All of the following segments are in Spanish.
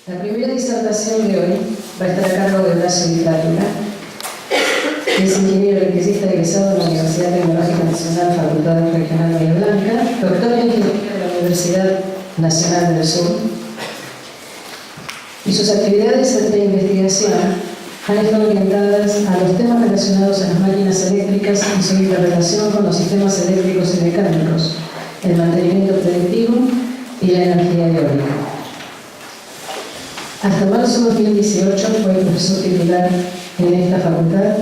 La primera disertación de hoy va a estar a cargo de Horacio Di Flátula, que es ingeniero electricista egresado de la Universidad Tecnológica Nacional, Facultad Regional Bahía Blanca, doctor en Ingeniería de la Universidad Nacional del Sur, y sus actividades de investigación han estado orientadas a los temas relacionados a las máquinas eléctricas y su interrelación con los sistemas eléctricos y mecánicos, el mantenimiento predictivo y la energía eólica. Hasta marzo de 2018 fue profesor titular en esta facultad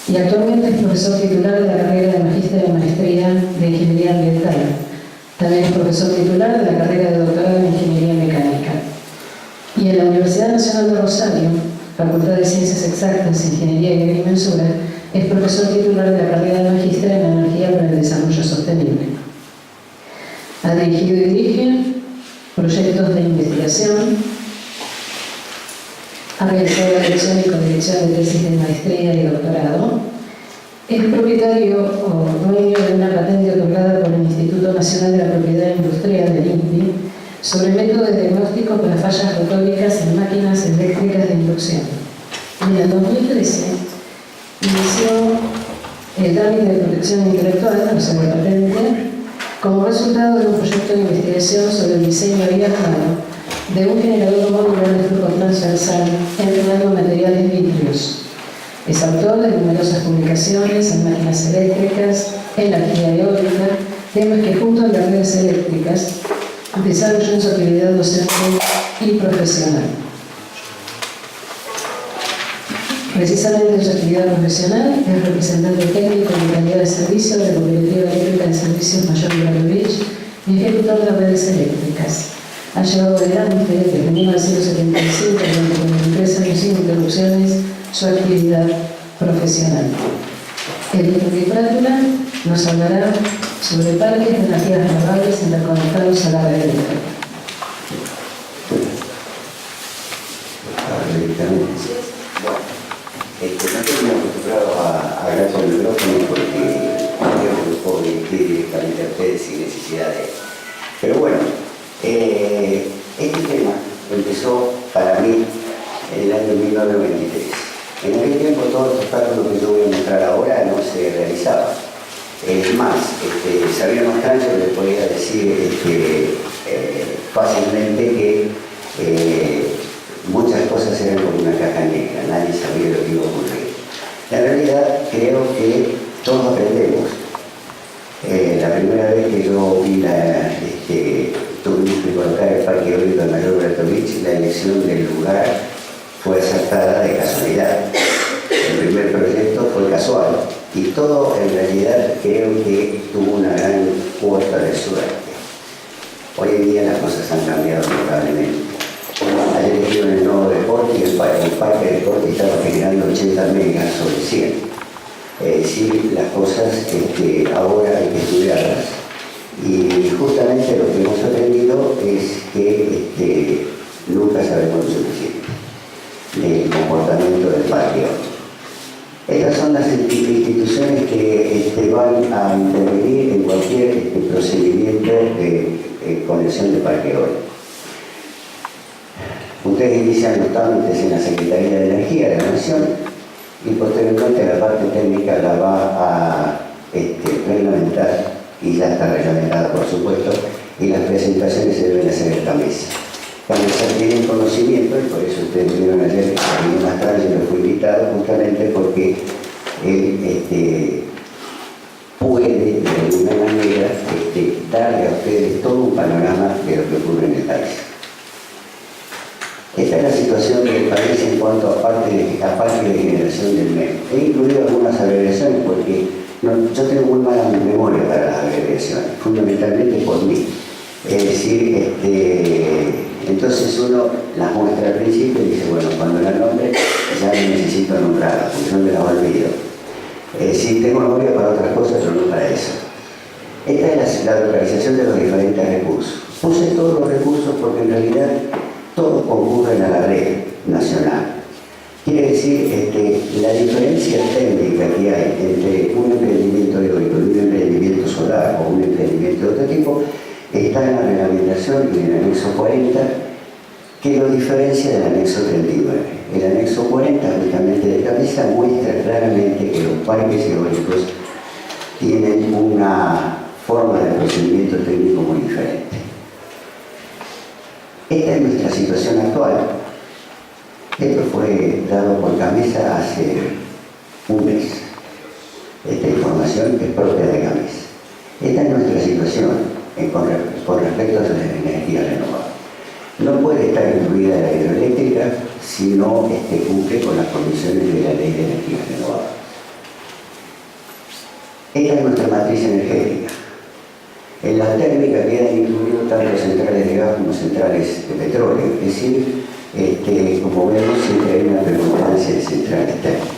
y actualmente es profesor titular de la carrera de Magíster y Maestría de Ingeniería Ambiental. También es profesor titular de la carrera de Doctorado en Ingeniería Mecánica. Y en la Universidad Nacional de Rosario, Facultad de Ciencias Exactas, Ingeniería y Agrimensura, es profesor titular de la carrera de Magíster en Energía para el Desarrollo Sostenible. Ha dirigido y dirige proyectos de investigación, ha realizado la dirección y codirección de tesis de maestría y doctorado, es propietario o dueño de una patente otorgada por el Instituto Nacional de la Propiedad Industrial del INPI sobre método de diagnóstico para fallas rotólicas en máquinas eléctricas de inducción. En el 2013 inició el trámite de protección intelectual, o sea, de patente, como resultado de un proyecto de investigación sobre el diseño y armado de un generador modular de flujo transversal empleando materiales vidrios. Es autor de numerosas publicaciones en máquinas eléctricas, energía eólica, temas que junto a las redes eléctricas desarrolló en su actividad docente y profesional. Precisamente en su actividad profesional es representante técnico en calidad de servicio de la Cooperativa Eléctrica de Servicios Mayor Ibarrovich y ejecutor de redes eléctricas. Ha llevado adelante desde 1975 durante 23 años sin interrupciones su actividad profesional. El doctor Di Flátula nos hablará sobre parques de energías renovables interconectados a la red eléctrica. No estoy muy acostumbrado a hablar con el micrófono porque creo que lo puedo dirigir directamente a ustedes sin necesidad de... Pero bueno, este tema empezó para mí en el año 1993. En aquel tiempo todos los cálculos que yo voy a mostrar ahora no se realizaban. Es más, sabíamos tanto que les podía decir fácilmente que muchas cosas eran como una caja negra, nadie sabía lo que iba a ocurrir. En realidad creo que todos aprendemos. La primera vez que yo vi tuvimos que colocar el parque eólico de Mayor Bertovich, la elección del lugar fue acertada de casualidad. El primer proyecto fue casual y todo en realidad creo que tuvo una gran cuota de suerte. Hoy en día las cosas han cambiado notablemente. Ayer elegieron el nuevo deporte y el parque de deporte estaba generando 80 megas sobre 100. Es decir, las cosas ahora hay que estudiarlas. Y justamente lo que hemos aprendido es que nunca sabemos lo suficiente del comportamiento del parque eólico. Estas son las instituciones que van a intervenir en cualquier procedimiento de conexión de parque eólico. Ustedes inician los trámites en la Secretaría de Energía de la Nación y posteriormente la parte técnica la va a reglamentar, y ya está reglamentada por supuesto, y las presentaciones se deben hacer en la mesa. Cuando se tienen conocimiento, y por eso ustedes vieron ayer que más tarde yo fui invitado justamente porque él puede de alguna manera darle a ustedes todo un panorama de lo que ocurre en el país. Esta es la situación del país en cuanto a parte de generación del medio. He incluido algunas abreviaciones porque yo tengo muy mala memoria para las abreviaciones, fundamentalmente por mí. Es decir, entonces uno las muestra al principio y dice, bueno, cuando la nombre ya necesito nombrarla, porque no me la olvido. Si tengo memoria para otras cosas, pero no para eso. Esta es la localización de los diferentes recursos. Puse todos los recursos porque en realidad todos concurren a la red nacional. Quiere decir, la diferencia técnica que hay entre un emprendimiento eólico y un emprendimiento solar o un emprendimiento de otro tipo está en la reglamentación y en el anexo 40 que lo diferencia del anexo 39. El anexo 40, justamente de cabeza, muestra claramente que los parques eólicos tienen una forma de procedimiento técnico muy diferente. Esta es nuestra situación actual. Esto fue dado por Gamesa hace un mes. Esta información es propia de Gamesa. Esta es nuestra situación con respecto a las energías renovables. No puede estar incluida la hidroeléctrica si no cumple con las condiciones de la Ley de Energías Renovables. Esta es nuestra matriz energética. En las térmicas quedan incluidos tanto centrales de gas como centrales de petróleo, es decir, como vemos, siempre hay una preponderancia de centrales térmicas.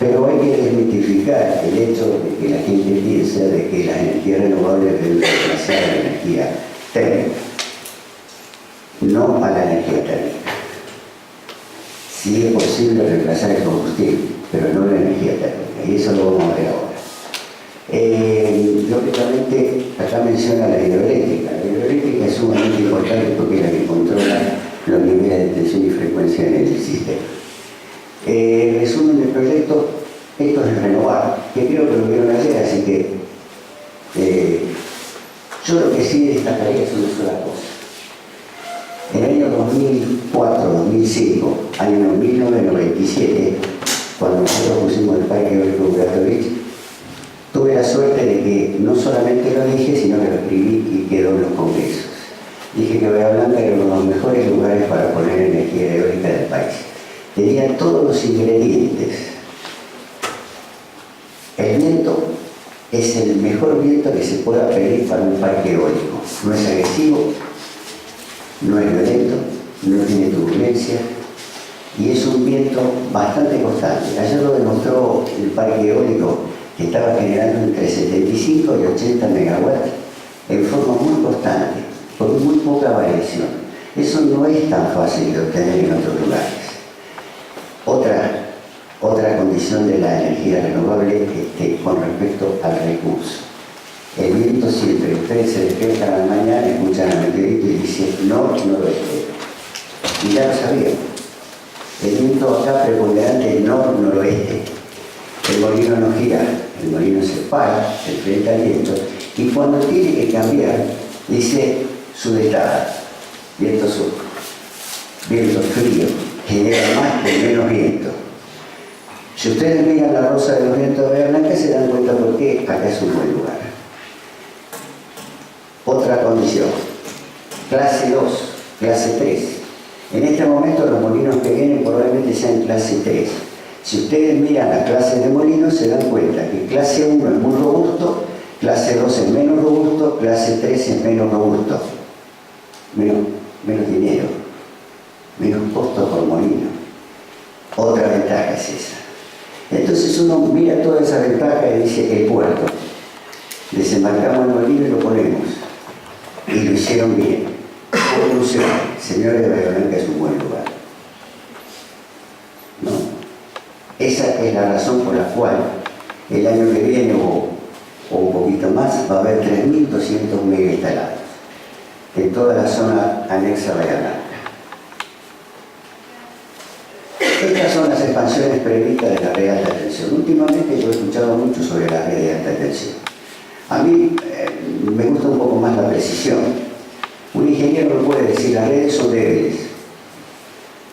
Pero hay que desmitificar el hecho de que la gente piensa de que las energías renovables deben reemplazar a la energía térmica. No a la energía térmica. Sí es posible reemplazar el combustible, pero no la energía térmica, y eso lo vamos a ver ahora. Lógicamente, acá menciona la hidroeléctrica. La hidroeléctrica es sumamente importante porque es la que controla los niveles de tensión y frecuencia en el sistema. Resumen del proyecto, esto es renovar, que creo que lo vieron ayer, así que yo lo que sí destacaría es una sola cosa. En el año 2004-2005, año 1997, cuando nosotros pusimos el parque eólico Buratovich, tuve la suerte de que no solamente lo dije, sino que lo escribí y quedó en los congresos. Dije que Bahía Blanca era uno de los mejores lugares para poner energía eólica del país. Tenía todos los ingredientes. El viento es el mejor viento que se pueda pedir para un parque eólico. No es agresivo, no es violento, no tiene turbulencia y es un viento bastante constante. Ayer lo demostró el parque eólico, que estaba generando entre 75 y 80 megawatts en forma muy constante, con muy poca variación. Eso no es tan fácil de obtener en otros lugares. Otra condición de la energía renovable con respecto al recurso. El viento siempre, ustedes se despiertan a la mañana, escuchan al meteorito y dicen noroeste. Y ya lo sabían. El viento acá preponderante es noroeste. El molino no gira, el molino se para, se enfrenta al viento, y cuando tiene que cambiar, dice sudestada, viento sur, viento frío, genera más o menos viento. Si ustedes miran la rosa de los vientos de Bahía Blanca, se dan cuenta por qué acá es un buen lugar. Otra condición, clase 2, clase 3. En este momento los molinos que vienen probablemente sean clase 3. Si ustedes miran las clases de molinos, se dan cuenta que clase 1 es muy robusto, clase 2 es menos robusto, clase 3 es menos robusto. Menos dinero, menos costo por molino. Otra ventaja es esa. Entonces uno mira toda esa ventaja y dice el puerto. Desembarcamos el molino y lo ponemos. Y lo hicieron bien. Conclusión, señores de Bahía Blanca es un buen lugar. ¿No? Esa es la razón por la cual el año que viene o un poquito más va a haber 3.200 mega instalados en toda la zona anexa a Bahía Blanca. Estas son las expansiones previstas de la red de alta tensión. Últimamente yo he escuchado mucho sobre la red de alta tensión. A mí me gusta un poco más la precisión. Un ingeniero me puede decir, las redes son débiles,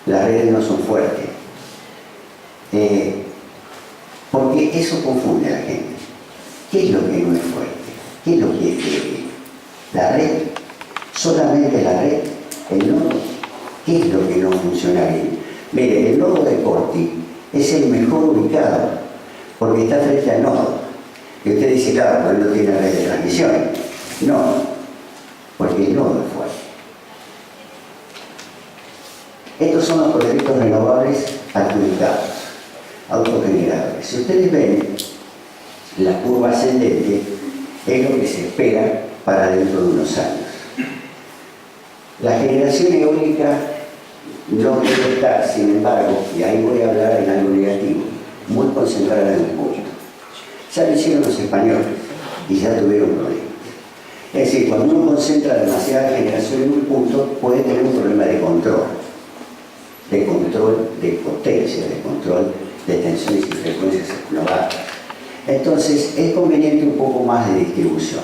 las redes no son fuertes. Porque eso confunde a la gente. ¿Qué es lo que no es fuerte? ¿Qué es lo que es débil? La red, solamente la red, el nodo. ¿Qué es lo que no funciona bien? Mire, el nodo de Corti es el mejor ubicado porque está frente al nodo. Y usted dice, claro, pues no tiene red de transmisión. No, porque el nodo es fuerte. Estos son los proyectos renovables adjudicados, autogeneradores. Si ustedes ven, la curva ascendente es lo que se espera para dentro de unos años. La generación eólica no debe estar, sin embargo, y ahí voy a hablar en algo negativo, muy concentrada en un punto. Ya lo hicieron los españoles y ya tuvieron problemas. Es decir, cuando uno concentra demasiada generación en un punto, puede tener un problema de control. de potencia, de control de tensiones y frecuencias nodadas. Entonces, es conveniente un poco más de distribución.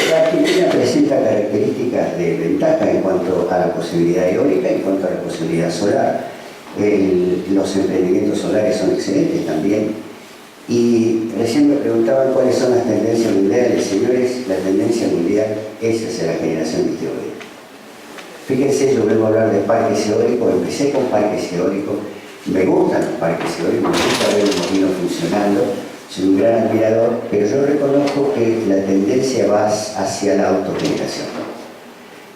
La Argentina presenta características de ventaja en cuanto a la posibilidad eólica, en cuanto a la posibilidad solar. Los emprendimientos solares son excelentes también. Y recién me preguntaban cuáles son las tendencias mundiales. Señores, la tendencia mundial es hacia la generación distribuida. Fíjense, yo vengo a hablar de parques eólicos, empecé con parques eólicos, me gustan los parques eólicos, me gusta ver un molino funcionando, soy un gran admirador, pero yo reconozco que la tendencia va hacia la autogeneración.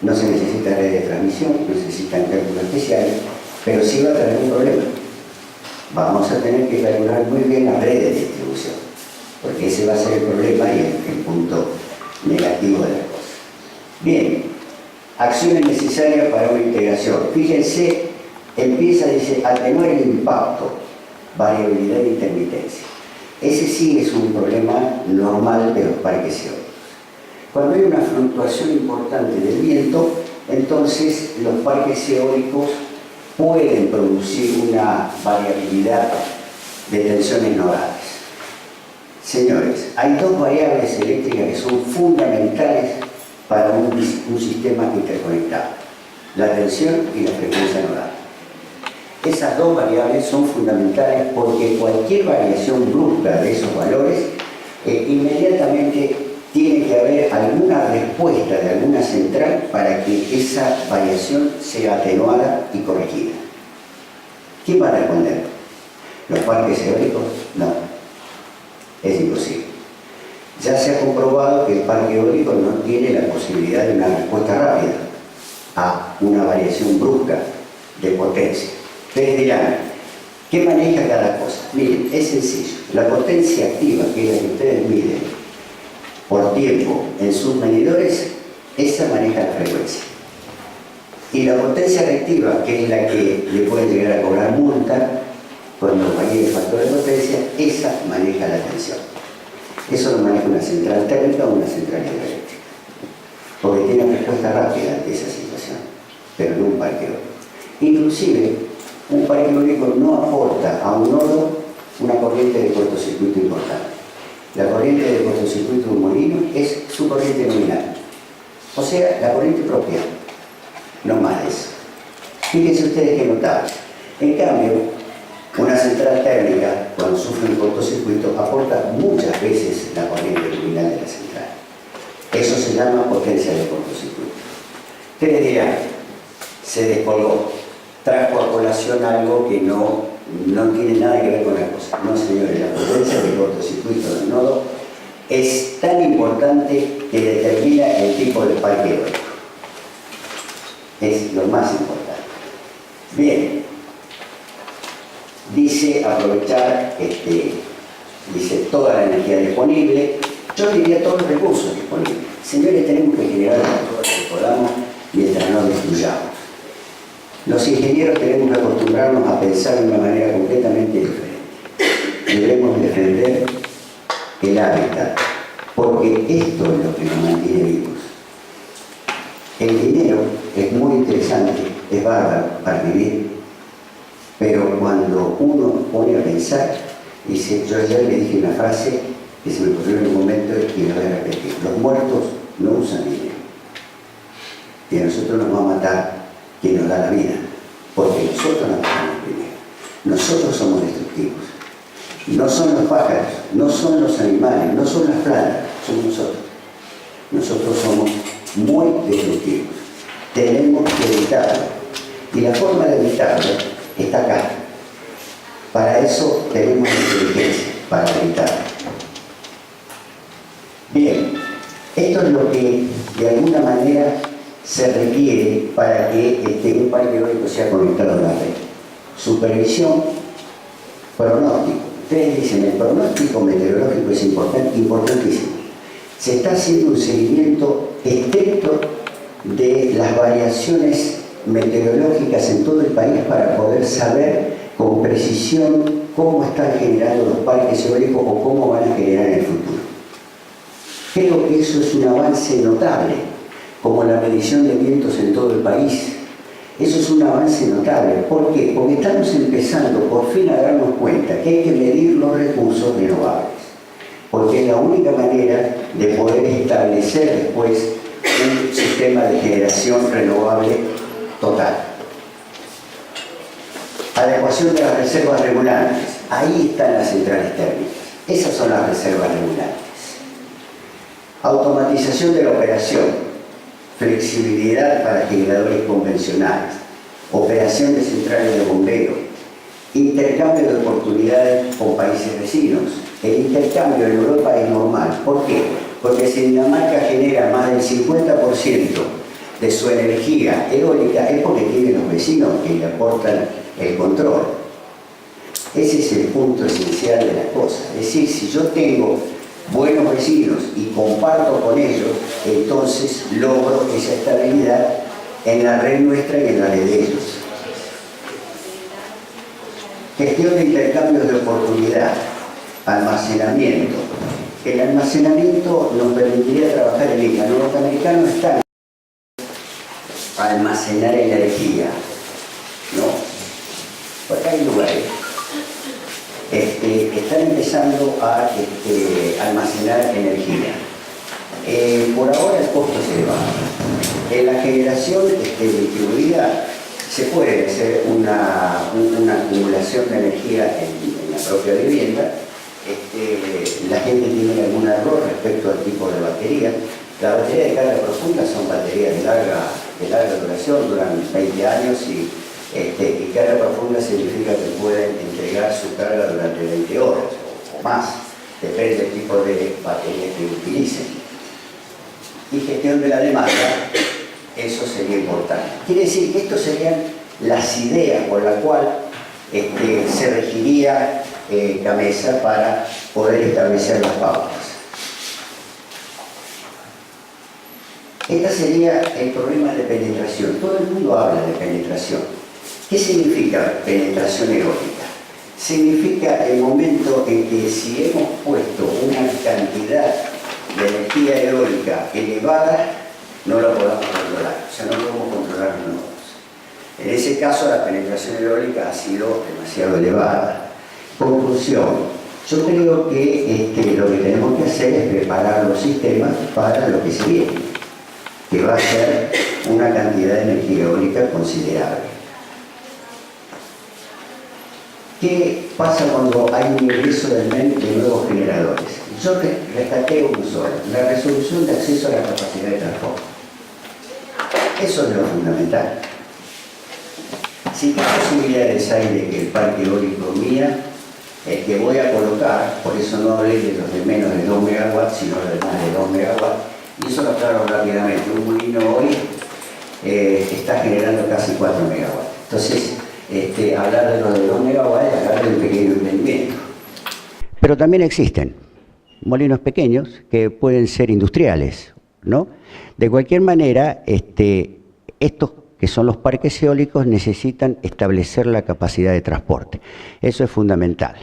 No se necesita red de transmisión, no se necesitan cálculos especiales, pero sí va a tener un problema. Vamos a tener que calcular muy bien la red de distribución, porque ese va a ser el problema y el punto negativo de las cosas. Bien, acciones necesarias para una integración. Fíjense, dice, atenuar el impacto, variabilidad e intermitencia. Ese sí es un problema normal de los parques eólicos. Cuando hay una fluctuación importante del viento, entonces los parques eólicos pueden producir una variabilidad de tensiones nodales. Señores, hay dos variables eléctricas que son fundamentales para un sistema interconectado: la tensión y la frecuencia nodal. Esas dos variables son fundamentales porque cualquier variación brusca de esos valores inmediatamente tiene que haber alguna respuesta de alguna central para que esa variación sea atenuada y corregida. ¿Quién va a responder? ¿Los parques eólicos? No, es imposible. Ya se ha comprobado que el parque eólico no tiene la posibilidad de una respuesta rápida a una variación brusca de potencia. Ustedes dirán, ¿qué maneja cada cosa? Miren, es sencillo. La potencia activa, que es la que ustedes miden por tiempo en sus medidores, esa maneja la frecuencia. Y la potencia reactiva, que es la que le puede llegar a cobrar multa cuando varíe el factor de potencia, esa maneja la tensión. Eso lo maneja una central térmica o una central hidroeléctrica, porque tiene respuesta rápida ante esa situación, pero no un parque eólico. Inclusive, un parque eólico no aporta a un nodo una corriente de cortocircuito importante. La corriente de cortocircuito de un molino es su corriente nominal, o sea, la corriente propia, no más de eso. Fíjense ustedes qué notable. En cambio, una central térmica, cuando sufre un cortocircuito, aporta muchas veces la corriente nominal de la central. Eso se llama potencia de cortocircuito. Ustedes dirán, se descolgó, trajo a colación algo que no tiene nada que ver con la cosa. No, señores, la potencia de cortocircuito del nodo es tan importante que determina el tipo de parque eólico. Es lo más importante. Bien, dice aprovechar, dice toda la energía disponible. Yo diría todos los recursos disponibles. Señores, tenemos que generar todo lo que podamos mientras no destruyamos. Los ingenieros tenemos que acostumbrarnos a pensar de una manera completamente diferente. Debemos defender el hábitat, porque esto es lo que nos mantiene vivos. El dinero es muy interesante, es bárbaro para vivir, pero cuando uno pone a pensar, dice, yo ayer le dije una frase que se me ocurrió en un momento y la voy a repetir: los muertos no usan dinero, y a nosotros nos va a matar quien nos da la vida, porque nosotros nos matamos primero. Nosotros somos destructivos. No son los pájaros, no son los animales, no son las plantas, somos nosotros. Nosotros somos muy destructivos. Tenemos que evitarlo. Y la forma de evitarlo está acá. Para eso tenemos inteligencia, para evitarlo. Bien, esto es lo que de alguna manera se requiere para que un parque eólico sea conectado a la red. Supervisión, pronóstico. Ustedes dicen, el pronóstico meteorológico es importantísimo. Se está haciendo un seguimiento estricto de las variaciones meteorológicas en todo el país para poder saber con precisión cómo están generando los parques eólicos o cómo van a generar en el futuro. Creo que eso es un avance notable, como la medición de vientos en todo el país, Eso es un avance notable. ¿Por qué? Porque estamos empezando por fin a darnos cuenta que hay que medir los recursos renovables, porque es la única manera de poder establecer después un sistema de generación renovable total. Adecuación de las reservas regulantes. Ahí están las centrales térmicas. Esas son las reservas regulantes. Automatización de la operación. Flexibilidad para generadores convencionales. Operación de centrales de bombeo. Intercambio de oportunidades con países vecinos. El intercambio en Europa es normal. ¿Por qué? Porque si Dinamarca genera más del 50% de su energía eólica es porque tiene los vecinos que le aportan el control. Ese es el punto esencial de las cosas. Es decir, si yo tengo buenos vecinos y comparto con ellos, entonces logro esa estabilidad en la red nuestra y en la red de ellos. Gestión de intercambios de oportunidad, almacenamiento. El almacenamiento nos permitiría trabajar en línea. Los norteamericanos están a almacenar energía, ¿no? Por acá hay lugares. Están empezando a almacenar energía. Por ahora el costo es elevado. En la generación distribuida se puede hacer una acumulación de energía en la propia vivienda. La gente tiene algún error respecto al tipo de batería. Las baterías de carga profunda son baterías de larga duración, duran 20 años y carga profunda significa que pueden entregar su carga durante 20 horas o más, depende del tipo de batería que utilicen. Y gestión de la demanda, eso sería importante. Quiere decir que estas serían las ideas por las cuales se regiría Gamesa para poder establecer las pautas. Este sería el problema de penetración. Todo el mundo habla de penetración. ¿Qué significa penetración eólica? Significa el momento en que si hemos puesto una cantidad de energía eólica elevada, no la podamos controlar. O sea, no podemos controlar los nodos. En ese caso, la penetración eólica ha sido demasiado elevada. Conclusión. Yo creo que lo que tenemos que hacer es preparar los sistemas para lo que se viene, que va a ser una cantidad de energía eólica considerable. ¿Qué pasa cuando hay un ingreso del MEN de nuevos generadores? Yo rescaté uno solo, la resolución de acceso a la capacidad de transporte. Eso es lo fundamental. Si qué posibilidades hay de que el parque eólico mía, el que voy a colocar, por eso no hablé de los de menos de 2 megawatts, sino de más de 2 megawatts, y eso lo aclaro rápidamente. Un molino hoy está generando casi 4 megawatts. Entonces, hablar de los de 2 megawatts es hablar de un pequeño emprendimiento. Pero también existen molinos pequeños que pueden ser industriales, ¿no? De cualquier manera, estos que son los parques eólicos necesitan establecer la capacidad de transporte. Eso es fundamental.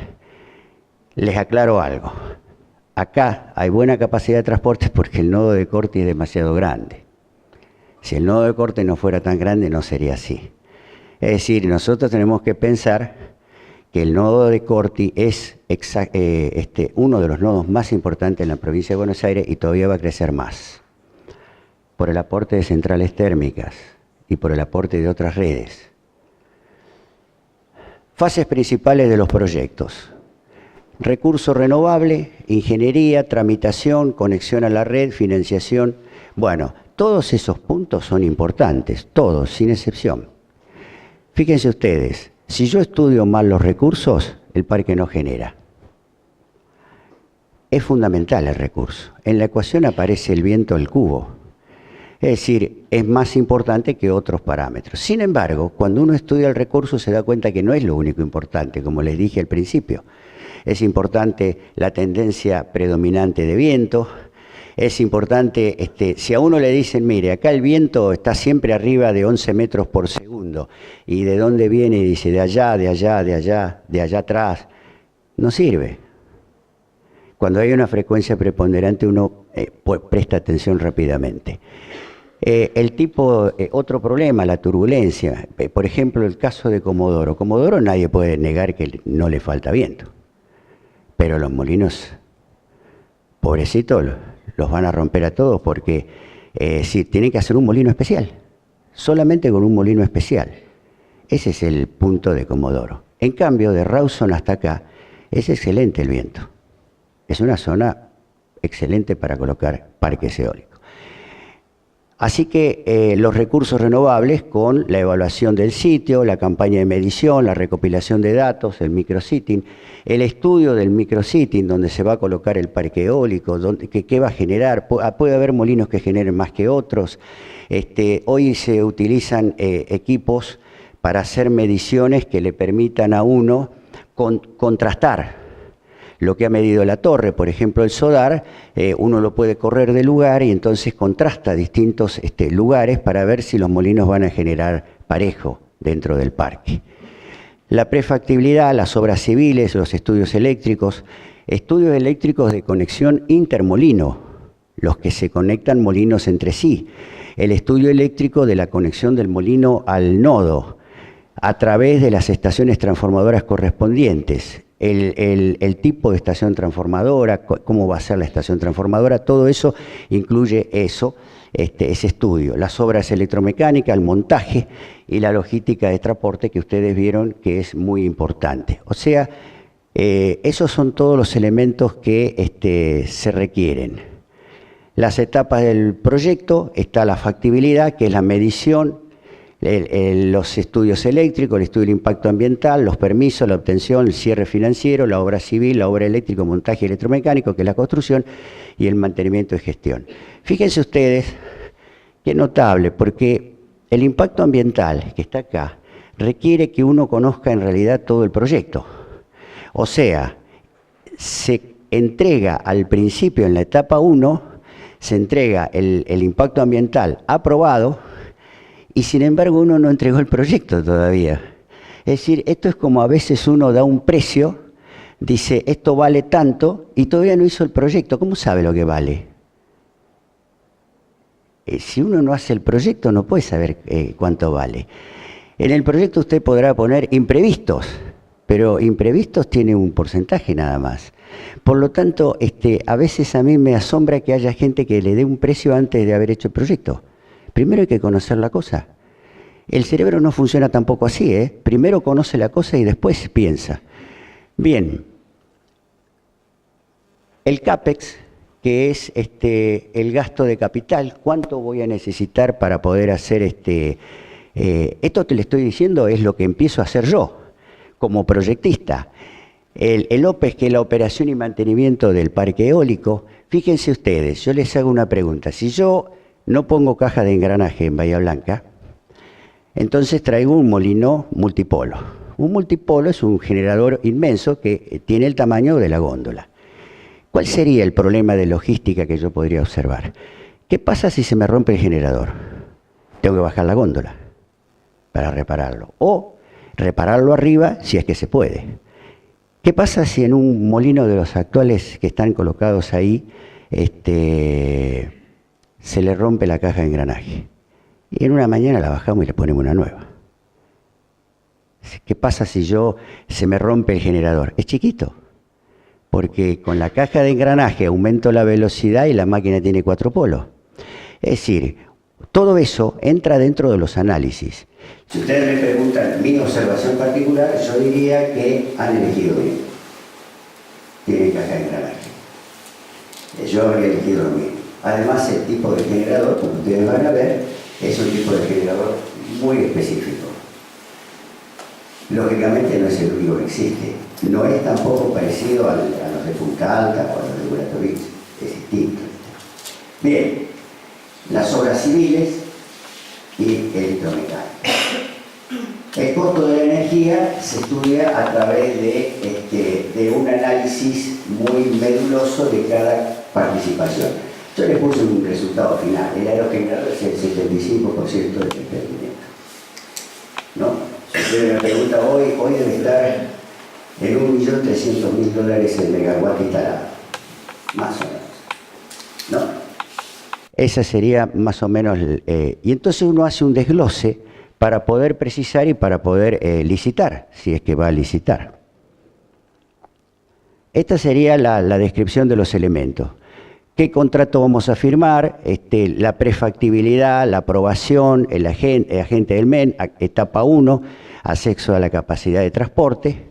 Les aclaro algo. Acá hay buena capacidad de transporte porque el nodo de corte es demasiado grande. Si el nodo de corte no fuera tan grande, no sería así. Es decir, nosotros tenemos que pensar que el nodo de Corti es uno de los nodos más importantes en la provincia de Buenos Aires y todavía va a crecer más, por el aporte de centrales térmicas y por el aporte de otras redes. Fases principales de los proyectos. Recurso renovable, ingeniería, tramitación, conexión a la red, financiación. Bueno, todos esos puntos son importantes, todos, sin excepción. Fíjense ustedes, si yo estudio mal los recursos, el parque no genera. Es fundamental el recurso. En la ecuación aparece el viento al cubo. Es decir, es más importante que otros parámetros. Sin embargo, cuando uno estudia el recurso se da cuenta que no es lo único importante, como les dije al principio. Es importante la tendencia predominante de viento. Es importante, si a uno le dicen, mire, acá el viento está siempre arriba de 11 metros por segundo, ¿y de dónde viene? Y dice, de allá, de allá, de allá, de allá atrás. No sirve. Cuando hay una frecuencia preponderante uno presta atención rápidamente. Otro problema, la turbulencia. Por ejemplo, el caso de Comodoro. Comodoro nadie puede negar que no le falta viento. Pero los molinos, pobrecitos, los van a romper a todos porque sí, tienen que hacer un molino especial. Solamente con un molino especial. Ese es el punto de Comodoro. En cambio, de Rawson hasta acá, es excelente el viento. Es una zona excelente para colocar parques eólicos. Así que los recursos renovables con la evaluación del sitio, la campaña de medición, la recopilación de datos, el micrositting, el estudio del micrositting, donde se va a colocar el parque eólico, qué va a generar, puede haber molinos que generen más que otros. Hoy se utilizan equipos para hacer mediciones que le permitan a uno contrastar lo que ha medido la torre. Por ejemplo, el SODAR, uno lo puede correr de lugar y entonces contrasta distintos lugares para ver si los molinos van a generar parejo dentro del parque. La prefactibilidad, las obras civiles, los estudios eléctricos de conexión intermolino, los que se conectan molinos entre sí. El estudio eléctrico de la conexión del molino al nodo a través de las estaciones transformadoras correspondientes. El tipo de estación transformadora, cómo va a ser la estación transformadora, todo eso incluye ese estudio. Las obras electromecánicas, el montaje y la logística de transporte que ustedes vieron que es muy importante. O sea, esos son todos los elementos que se requieren. Las etapas del proyecto, está la factibilidad, que es la medición, los estudios eléctricos, el estudio del impacto ambiental, los permisos, la obtención, el cierre financiero, la obra civil, la obra eléctrica, montaje electromecánico, que es la construcción, y el mantenimiento y gestión. Fíjense ustedes qué notable, porque el impacto ambiental que está acá requiere que uno conozca en realidad todo el proyecto. O sea, se entrega al principio, en la etapa 1, se entrega el impacto ambiental aprobado, y sin embargo uno no entregó el proyecto todavía. Es decir, esto es como a veces uno da un precio, dice esto vale tanto y todavía no hizo el proyecto. ¿Cómo sabe lo que vale? Si uno no hace el proyecto no puede saber cuánto vale. En el proyecto usted podrá poner imprevistos, pero imprevistos tiene un porcentaje nada más. Por lo tanto, a veces a mí me asombra que haya gente que le dé un precio antes de haber hecho el proyecto. Primero hay que conocer la cosa. El cerebro no funciona tampoco así, ¿eh? Primero conoce la cosa y después piensa. Bien, el CAPEX, que es el gasto de capital, ¿cuánto voy a necesitar para poder hacer esto que le estoy diciendo es lo que empiezo a hacer yo, como proyectista. El OPEX, que es la operación y mantenimiento del parque eólico, fíjense ustedes, yo les hago una pregunta. Si yo no pongo caja de engranaje en Bahía Blanca, entonces traigo un molino multipolo. Un multipolo es un generador inmenso que tiene el tamaño de la góndola. ¿Cuál sería el problema de logística que yo podría observar? ¿Qué pasa si se me rompe el generador? Tengo que bajar la góndola para repararlo. O repararlo arriba si es que se puede. ¿Qué pasa si en un molino de los actuales que están colocados ahí se le rompe la caja de engranaje? Y en una mañana la bajamos y le ponemos una nueva. ¿Qué pasa si se me rompe el generador? Es chiquito, porque con la caja de engranaje aumento la velocidad y la máquina tiene 4 polos. Es decir, todo eso entra dentro de los análisis. Si ustedes me preguntan mi observación particular, yo diría que han elegido bien. Tienen caja de engranaje. Yo habría elegido lo mismo. Además, el tipo de generador, como ustedes van a ver, es un tipo de generador muy específico. Lógicamente no es el único que existe. No es tampoco parecido a los de Punta Alta o a los de Buratovich. Es distinto. Bien, las obras civiles y electromecánica. El costo de la energía se estudia a través de un análisis muy meduloso de cada participación. Yo les puse un resultado final. El aerogenerador es el 75% del emprendimiento. ¿No? Si usted me pregunta hoy debe estar en $1.300.000 el megawatt instalado. Más o menos. ¿No? Esa sería más o menos, y entonces uno hace un desglose para poder precisar y para poder licitar, si es que va a licitar. Esta sería la descripción de los elementos. ¿Qué contrato vamos a firmar? La prefactibilidad, la aprobación, el agente del MEN, etapa 1, acceso a la capacidad de transporte.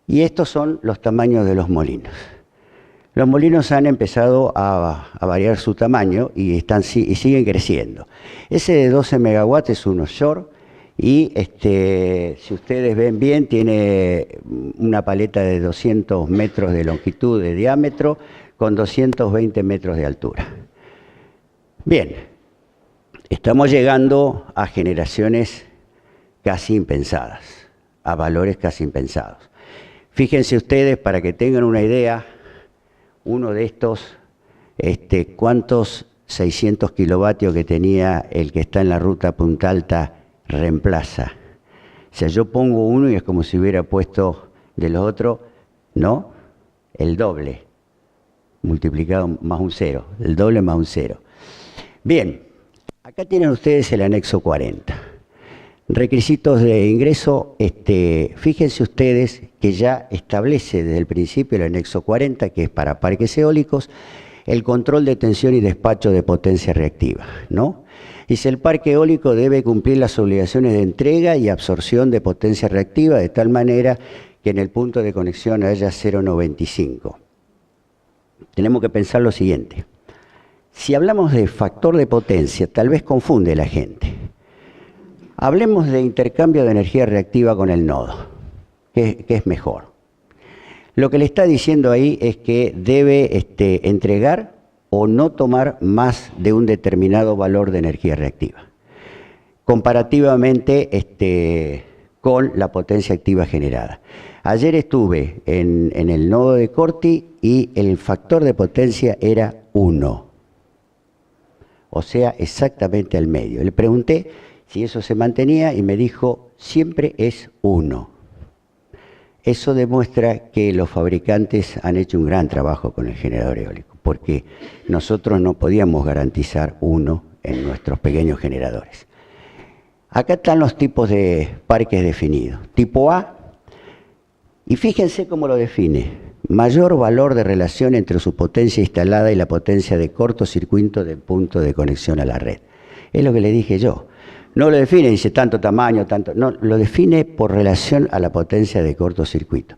Y estos son los tamaños de los molinos. Los molinos han empezado a variar su tamaño y siguen creciendo. Ese de 12 megawatts es un offshore y si ustedes ven bien tiene una paleta de 200 metros de longitud de diámetro con 220 metros de altura. Bien, estamos llegando a generaciones casi impensadas, a valores casi impensados. Fíjense ustedes, para que tengan una idea, uno de estos, ¿cuántos 600 kilovatios que tenía el que está en la ruta Punta Alta reemplaza? O sea, yo pongo uno y es como si hubiera puesto de los otros, ¿no? El doble, multiplicado más un cero, el doble más un cero. Bien, acá tienen ustedes el anexo 40. Requisitos de ingreso, fíjense ustedes que ya establece desde el principio el anexo 40, que es para parques eólicos, el control de tensión y despacho de potencia reactiva, ¿no? Dice, el parque eólico debe cumplir las obligaciones de entrega y absorción de potencia reactiva de tal manera que en el punto de conexión haya 0,95. Tenemos que pensar lo siguiente. Si hablamos de factor de potencia, tal vez confunde la gente. Hablemos de intercambio de energía reactiva con el nodo, que es mejor. Lo que le está diciendo ahí es que debe entregar o no tomar más de un determinado valor de energía reactiva, comparativamente con la potencia activa generada. Ayer estuve en el nodo de Corti y el factor de potencia era 1, o sea, exactamente al medio. Le pregunté si eso se mantenía y me dijo, siempre es 1. Eso demuestra que los fabricantes han hecho un gran trabajo con el generador eólico, porque nosotros no podíamos garantizar 1 en nuestros pequeños generadores. Acá están los tipos de parques definidos. Tipo A, y fíjense cómo lo define. Mayor valor de relación entre su potencia instalada y la potencia de cortocircuito del punto de conexión a la red. Es lo que le dije yo. No lo define, dice tanto tamaño, tanto... No, lo define por relación a la potencia de cortocircuito.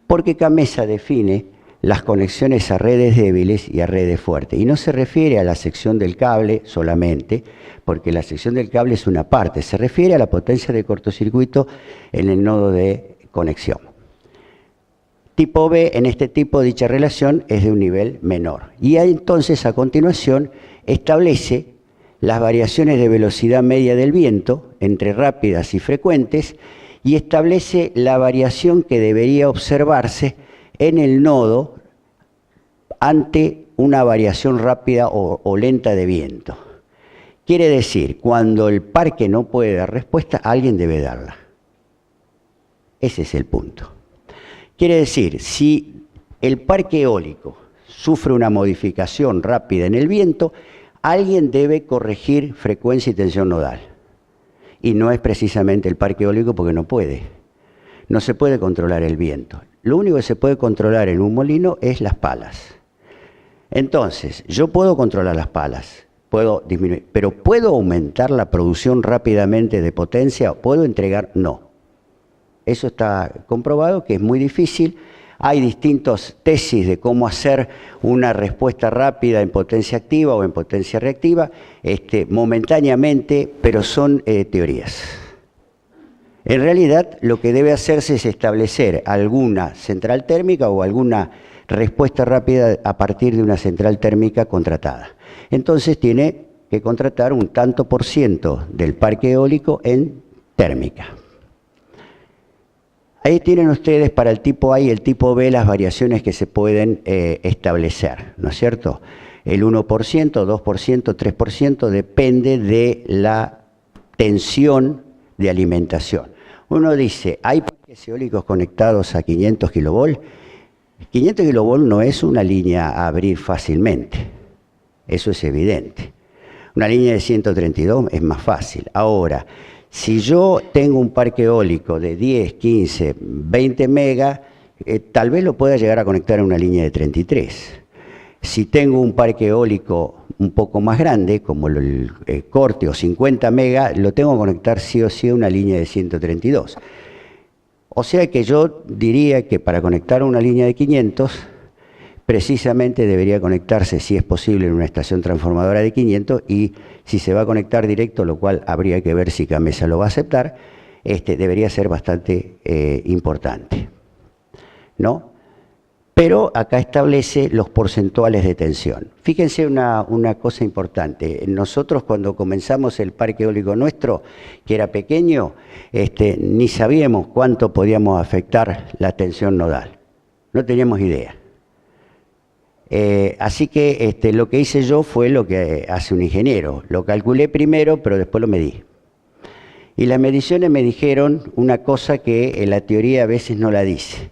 Porque CAMESA define las conexiones a redes débiles y a redes fuertes. Y no se refiere a la sección del cable solamente, porque la sección del cable es una parte. Se refiere a la potencia de cortocircuito en el nodo de conexión. Tipo B, en este tipo, dicha relación es de un nivel menor. Y entonces, a continuación, establece las variaciones de velocidad media del viento entre rápidas y frecuentes y establece la variación que debería observarse en el nodo ante una variación rápida o lenta de viento. Quiere decir, cuando el parque no puede dar respuesta, alguien debe darla. Ese es el punto. Quiere decir, si el parque eólico sufre una modificación rápida en el viento, alguien debe corregir frecuencia y tensión nodal. Y no es precisamente el parque eólico porque no puede. No se puede controlar el viento. Lo único que se puede controlar en un molino es las palas. Entonces, yo puedo controlar las palas, puedo disminuir, pero ¿puedo aumentar la producción rápidamente de potencia? ¿Puedo entregar? No. Eso está comprobado que es muy difícil. Hay distintas tesis de cómo hacer una respuesta rápida en potencia activa o en potencia reactiva, momentáneamente, pero son teorías. En realidad, lo que debe hacerse es establecer alguna central térmica o alguna respuesta rápida a partir de una central térmica contratada. Entonces tiene que contratar un tanto por ciento del parque eólico en térmica. Ahí tienen ustedes para el tipo A y el tipo B las variaciones que se pueden establecer, ¿no es cierto? El 1%, 2%, 3% depende de la tensión de alimentación. Uno dice, ¿hay parques eólicos conectados a 500 kilovolt? 500 kilovolt no es una línea a abrir fácilmente. eso es evidente. Una línea de 132 es más fácil. Ahora, si yo tengo un parque eólico de 10, 15, 20 megas, tal vez lo pueda llegar a conectar a una línea de 33. Si tengo un parque eólico un poco más grande, como el Corte o 50 megas, lo tengo que conectar sí o sí a una línea de 132. O sea que yo diría que para conectar una línea de 500, precisamente debería conectarse, si es posible, en una estación transformadora de 500, y si se va a conectar directo, lo cual habría que ver si Camesa lo va a aceptar, debería ser bastante importante, ¿no? Pero acá establece los porcentuales de tensión. Fíjense una cosa importante. Nosotros cuando comenzamos el parque eólico nuestro, que era pequeño, ni sabíamos cuánto podíamos afectar la tensión nodal. No teníamos idea. Así que lo que hice yo fue lo que hace un ingeniero. Lo calculé primero, pero después lo medí. Y las mediciones me dijeron una cosa que la teoría a veces no la dice.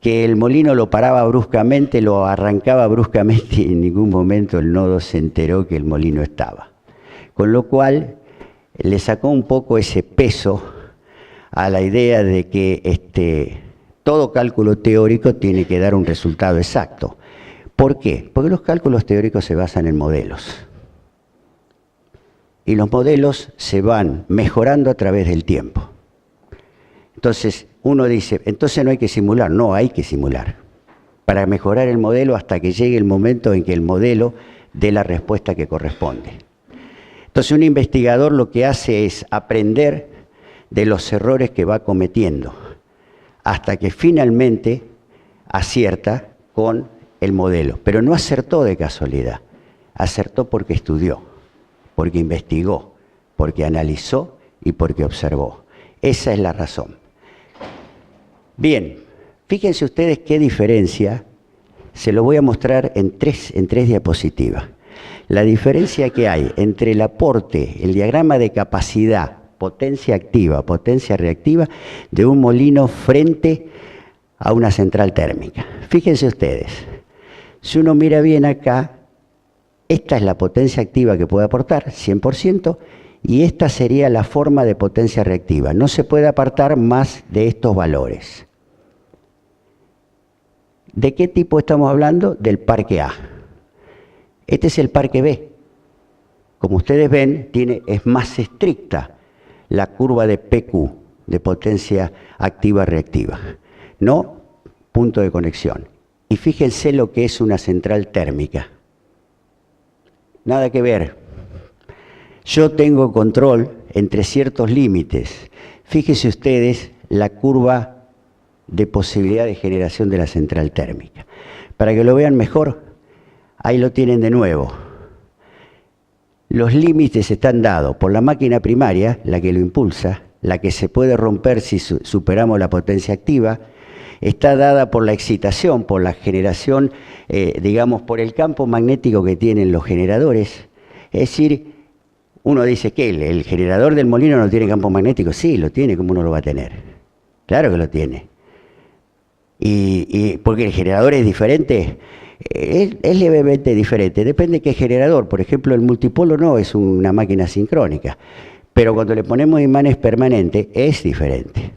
Que el molino lo paraba bruscamente, lo arrancaba bruscamente y en ningún momento el nodo se enteró que el molino estaba. Con lo cual le sacó un poco ese peso a la idea de que todo cálculo teórico tiene que dar un resultado exacto. ¿Por qué? Porque los cálculos teóricos se basan en modelos. Y los modelos se van mejorando a través del tiempo. Entonces, uno dice, entonces no hay que simular. No, hay que simular. Para mejorar el modelo hasta que llegue el momento en que el modelo dé la respuesta que corresponde. Entonces, un investigador lo que hace es aprender de los errores que va cometiendo, hasta que finalmente acierta con el modelo. Pero no acertó de casualidad, acertó porque estudió, porque investigó, porque analizó y porque observó. Esa es la razón. Bien, fíjense ustedes qué diferencia, se lo voy a mostrar en tres diapositivas. La diferencia que hay entre el aporte, el diagrama de capacidad, potencia activa, potencia reactiva, de un molino frente a una central térmica. Fíjense ustedes, si uno mira bien acá, esta es la potencia activa que puede aportar, 100%, y esta sería la forma de potencia reactiva. No se puede apartar más de estos valores. ¿De qué tipo estamos hablando? Del parque A. Este es el parque B. Como ustedes ven, es más estricta la curva de PQ, de potencia activa reactiva, no punto de conexión. Y fíjense lo que es una central térmica. Nada que ver. Yo tengo control entre ciertos límites. Fíjense ustedes la curva de posibilidad de generación de la central térmica. Para que lo vean mejor, ahí lo tienen de nuevo. Los límites están dados por la máquina primaria, la que lo impulsa, la que se puede romper si superamos la potencia activa, está dada por la excitación, por la generación, digamos, por el campo magnético que tienen los generadores. Es decir, uno dice que el generador del molino no tiene campo magnético. Sí, lo tiene, ¿cómo no lo va a tener? Claro que lo tiene. Y porque el generador es diferente, es levemente diferente. Depende de qué generador. Por ejemplo, el multipolo no es una máquina sincrónica. Pero cuando le ponemos imanes permanentes, es diferente.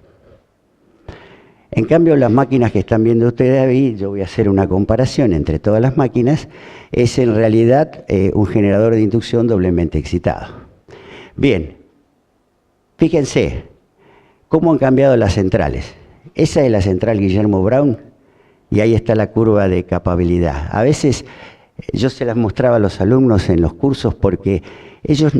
En cambio, las máquinas que están viendo ustedes ahí, yo voy a hacer una comparación entre todas las máquinas, es en realidad un generador de inducción doblemente excitado. Bien, fíjense cómo han cambiado las centrales. Esa es la central Guillermo Brown y ahí está la curva de capabilidad. A veces yo se las mostraba a los alumnos en los cursos porque ellos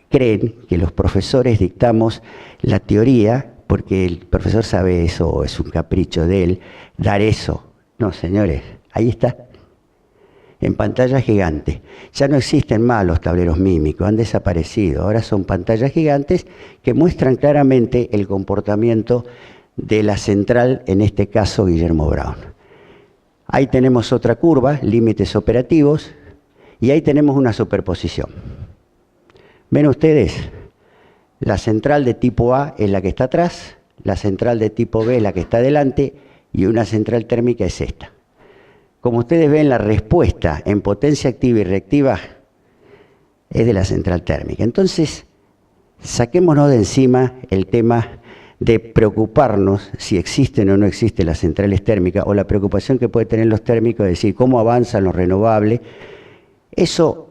creen que los profesores dictamos la teoría porque el profesor sabe eso, o es un capricho de él, dar eso. No, señores, ahí está, en pantalla gigante. Ya no existen más los tableros mímicos, han desaparecido. Ahora son pantallas gigantes que muestran claramente el comportamiento de la central, en este caso Guillermo Brown. Ahí tenemos otra curva, límites operativos, y ahí tenemos una superposición. ¿Ven ustedes? La central de tipo A es la que está atrás, la central de tipo B es la que está adelante y una central térmica es esta. como ustedes ven, la respuesta en potencia activa y reactiva es de la central térmica. Entonces, saquémonos de encima el tema de preocuparnos si existen o no existen las centrales térmicas, o la preocupación que pueden tener los térmicos de decir cómo avanzan los renovables. Eso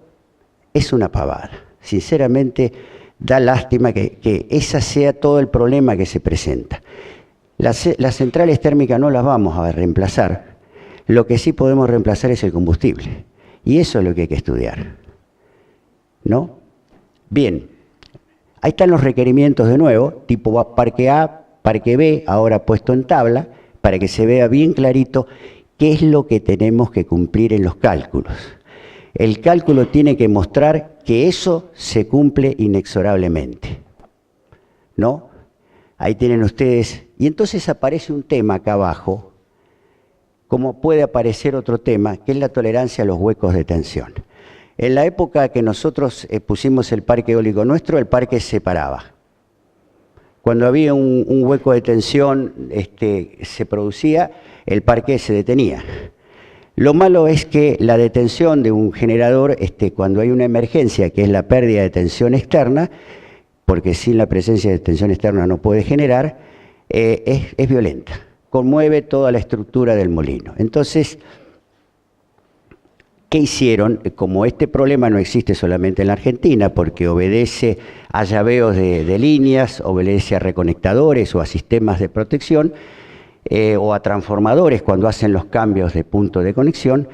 es una pavada. Sinceramente, da lástima que ese sea todo el problema que se presenta. Las centrales térmicas no las vamos a reemplazar. Lo que sí podemos reemplazar es el combustible. Y eso es lo que hay que estudiar, ¿no? Bien. Ahí están los requerimientos de nuevo, tipo parque A, parque B, ahora puesto en tabla, para que se vea bien clarito qué es lo que tenemos que cumplir en los cálculos. El cálculo tiene que mostrar que eso se cumple inexorablemente, ¿no? Ahí tienen ustedes, y entonces aparece un tema acá abajo, como puede aparecer otro tema, que es la tolerancia a los huecos de tensión. En la época que nosotros pusimos el parque eólico nuestro, el parque se paraba. Cuando había un hueco de tensión se producía, el parque se detenía. Lo malo es que la detención de un generador, cuando hay una emergencia, que es la pérdida de tensión externa, porque sin la presencia de tensión externa no puede generar, es violenta. Conmueve toda la estructura del molino. Entonces, ¿qué hicieron? Como este problema no existe solamente en la Argentina, porque obedece a llaveos de líneas, obedece a reconectadores o a sistemas de protección, o a transformadores cuando hacen los cambios de punto de conexión,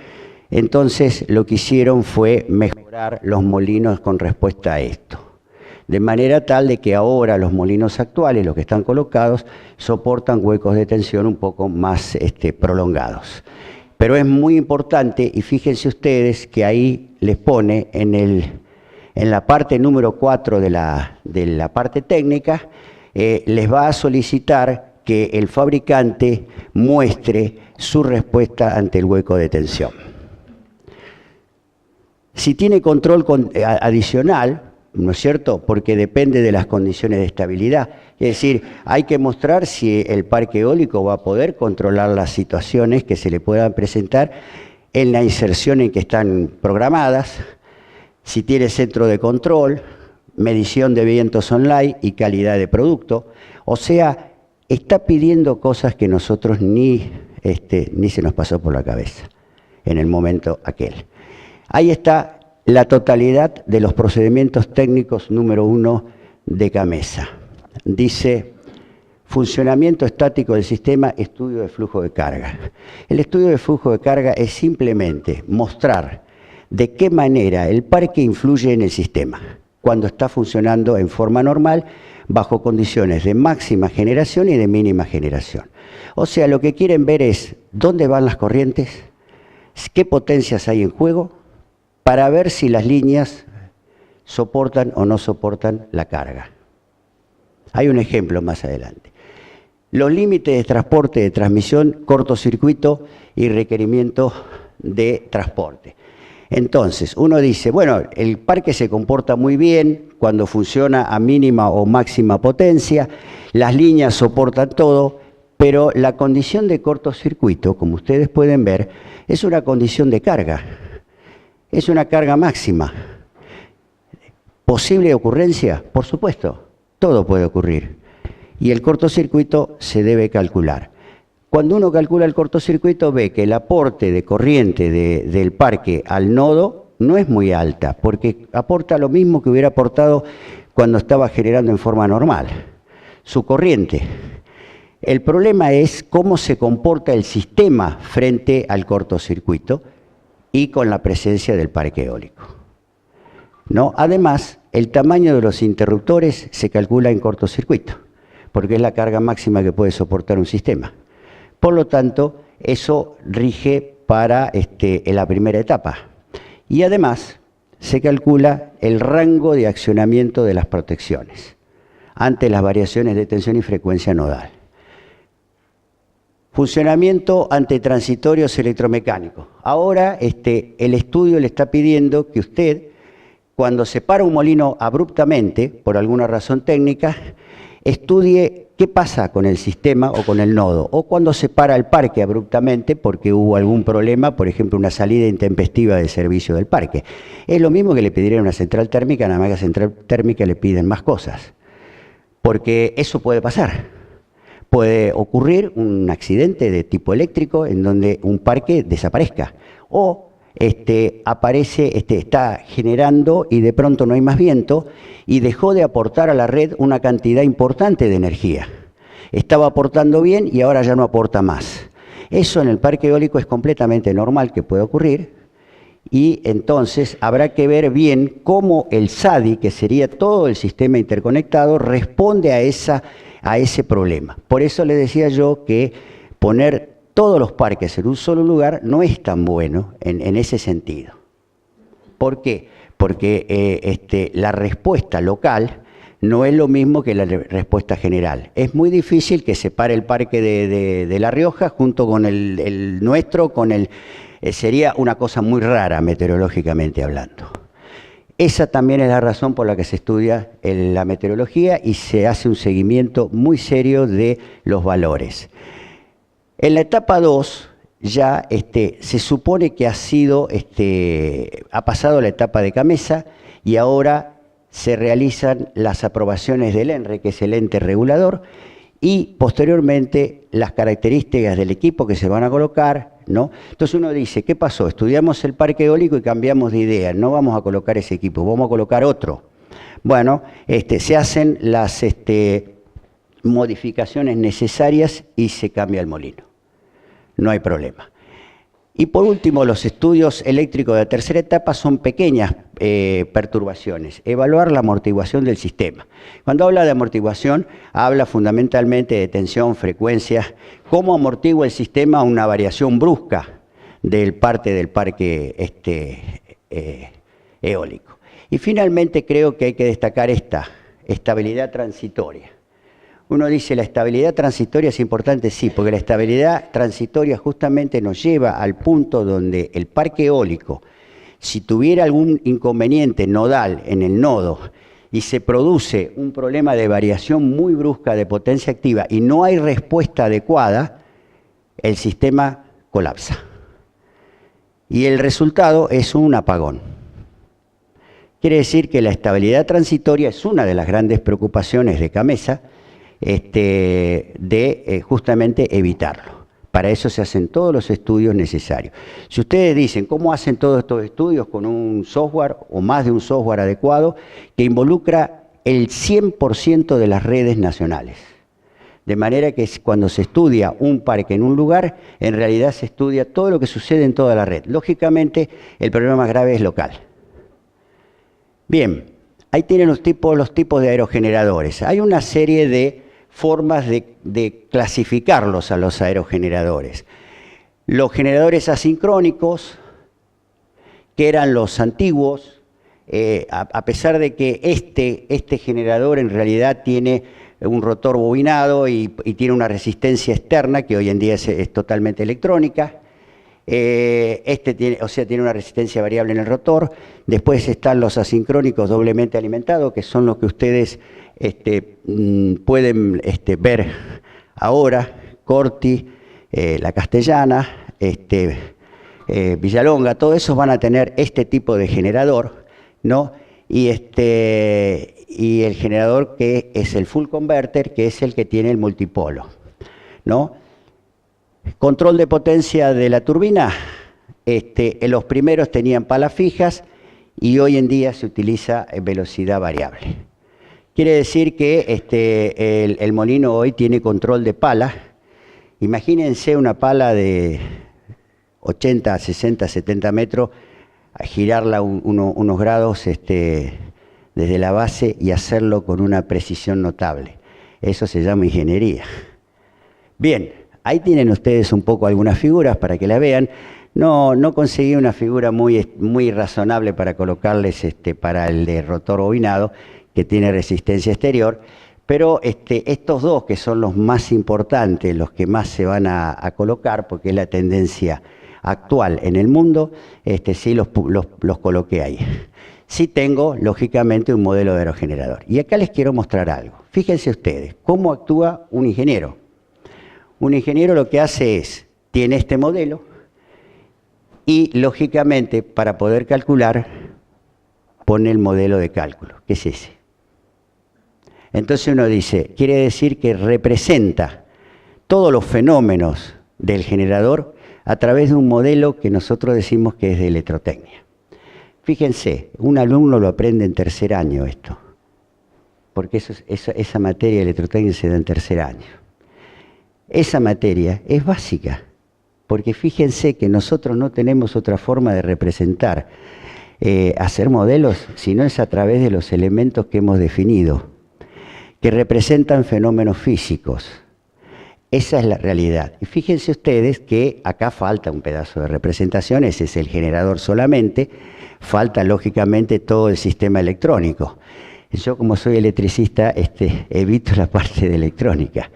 entonces lo que hicieron fue mejorar los molinos con respuesta a esto. De manera tal de que ahora los molinos actuales, los que están colocados, soportan huecos de tensión un poco más prolongados. Pero es muy importante, y fíjense ustedes que ahí les pone en la parte número 4 de la parte técnica, les va a solicitar que el fabricante muestre su respuesta ante el hueco de tensión. Si tiene control adicional, ¿no es cierto? Porque depende de las condiciones de estabilidad. Es decir, hay que mostrar si el parque eólico va a poder controlar las situaciones que se le puedan presentar en la inserción en que están programadas, si tiene centro de control, medición de vientos online y calidad de producto. O sea, está pidiendo cosas que nosotros ni se nos pasó por la cabeza en el momento aquel. Ahí está la totalidad de los procedimientos técnicos número 1 de CAMESA. Dice, funcionamiento estático del sistema, estudio de flujo de carga. El estudio de flujo de carga es simplemente mostrar de qué manera el parque influye en el sistema cuando está funcionando en forma normal, bajo condiciones de máxima generación y de mínima generación. O sea, lo que quieren ver es dónde van las corrientes, qué potencias hay en juego, para ver si las líneas soportan o no soportan la carga. Hay un ejemplo más adelante. Los límites de transporte, de transmisión, cortocircuito y requerimiento de transporte. Entonces, uno dice, bueno, el parque se comporta muy bien cuando funciona a mínima o máxima potencia, las líneas soportan todo, pero la condición de cortocircuito, como ustedes pueden ver, es una condición de carga. Es una carga máxima. ¿Posible ocurrencia? Por supuesto, todo puede ocurrir. Y el cortocircuito se debe calcular. Cuando uno calcula el cortocircuito ve que el aporte de corriente del parque al nodo no es muy alta, porque aporta lo mismo que hubiera aportado cuando estaba generando en forma normal, su corriente. El problema es cómo se comporta el sistema frente al cortocircuito y con la presencia del parque eólico, ¿no? Además, el tamaño de los interruptores se calcula en cortocircuito, porque es la carga máxima que puede soportar un sistema. Por lo tanto, eso rige para la primera etapa. Y además, se calcula el rango de accionamiento de las protecciones ante las variaciones de tensión y frecuencia nodal. Funcionamiento ante transitorios electromecánicos. Ahora el estudio le está pidiendo que usted, cuando se para un molino abruptamente, por alguna razón técnica, estudie ¿qué pasa con el sistema o con el nodo? O cuando se para el parque abruptamente porque hubo algún problema, por ejemplo, una salida intempestiva del servicio del parque. Es lo mismo que le pedirían a una central térmica, nada más que a la central térmica le piden más cosas. Porque eso puede pasar. Puede ocurrir un accidente de tipo eléctrico en donde un parque desaparezca. O está generando y de pronto no hay más viento y dejó de aportar a la red una cantidad importante de energía. Estaba aportando bien y ahora ya no aporta más. Eso en el parque eólico es completamente normal que pueda ocurrir y entonces habrá que ver bien cómo el SADI, que sería todo el sistema interconectado, responde a ese problema. Por eso le decía yo que poner todos los parques en un solo lugar no es tan bueno en ese sentido. ¿Por qué? Porque la respuesta local no es lo mismo que la respuesta general. Es muy difícil que se pare el parque de La Rioja junto con el nuestro, sería una cosa muy rara meteorológicamente hablando. Esa también es la razón por la que se estudia la meteorología y se hace un seguimiento muy serio de los valores. En la etapa 2 ya se supone que ha pasado la etapa de CAMESA y ahora se realizan las aprobaciones del ENRE, que es el ente regulador, y posteriormente las características del equipo que se van a colocar, ¿no? Entonces uno dice, ¿qué pasó? Estudiamos el parque eólico y cambiamos de idea, no vamos a colocar ese equipo, vamos a colocar otro. Bueno, se hacen las modificaciones necesarias y se cambia el molino. No hay problema. Y por último, los estudios eléctricos de tercera etapa son pequeñas perturbaciones. Evaluar la amortiguación del sistema. Cuando habla de amortiguación, habla fundamentalmente de tensión, frecuencia, cómo amortigua el sistema una variación brusca del parque eólico. Y finalmente creo que hay que destacar esta estabilidad transitoria. Uno dice, ¿la estabilidad transitoria es importante? Sí, porque la estabilidad transitoria justamente nos lleva al punto donde el parque eólico, si tuviera algún inconveniente nodal en el nodo y se produce un problema de variación muy brusca de potencia activa y no hay respuesta adecuada, el sistema colapsa. Y el resultado es un apagón. Quiere decir que la estabilidad transitoria es una de las grandes preocupaciones de CAMESA, justamente evitarlo. Para eso se hacen todos los estudios necesarios. Si ustedes dicen, ¿cómo hacen todos estos estudios? Con un software o más de un software adecuado que involucra el 100% de las redes nacionales. De manera que cuando se estudia un parque en un lugar, en realidad se estudia todo lo que sucede en toda la red. Lógicamente, el problema más grave es local. Bien, ahí tienen los tipos de aerogeneradores. Hay una serie de formas de clasificarlos a los aerogeneradores. Los generadores asincrónicos, que eran los antiguos, a pesar de que este generador en realidad tiene un rotor bobinado y tiene una resistencia externa, que hoy en día es totalmente electrónica. Tiene una resistencia variable en el rotor. Después están los asincrónicos doblemente alimentados, que son los que ustedes pueden ver ahora, Corti, La Castellana, Villalonga, todos esos van a tener este tipo de generador, ¿no? Y el generador que es el full converter, que es el que tiene el multipolo, ¿no? Control de potencia de la turbina, los primeros tenían palas fijas y hoy en día se utiliza velocidad variable. Quiere decir que el molino hoy tiene control de pala. Imagínense una pala de 80, 60, 70 metros, a girarla unos grados desde la base y hacerlo con una precisión notable. Eso se llama ingeniería. Bien. Ahí tienen ustedes un poco algunas figuras para que la vean. No conseguí una figura muy razonable para colocarles para el de rotor bobinado, que tiene resistencia exterior, pero estos dos que son los más importantes, los que más se van a colocar, porque es la tendencia actual en el mundo, sí los coloqué ahí. si tengo, lógicamente, un modelo de aerogenerador. Y acá les quiero mostrar algo. Fíjense ustedes, cómo actúa un ingeniero. Un ingeniero lo que hace es, tiene este modelo y, lógicamente, para poder calcular, pone el modelo de cálculo, que es ese. Entonces uno dice, quiere decir que representa todos los fenómenos del generador a través de un modelo que nosotros decimos que es de electrotecnia. Fíjense, un alumno lo aprende en tercer año esto, porque esa materia de electrotecnia se da en tercer año. Esa materia es básica, porque fíjense que nosotros no tenemos otra forma de representar, hacer modelos, sino es a través de los elementos que hemos definido, que representan fenómenos físicos. Esa es la realidad. Y fíjense ustedes que acá falta un pedazo de representación, ese es el generador solamente, falta lógicamente todo el sistema electrónico. Yo, como soy electricista, evito la parte de electrónica.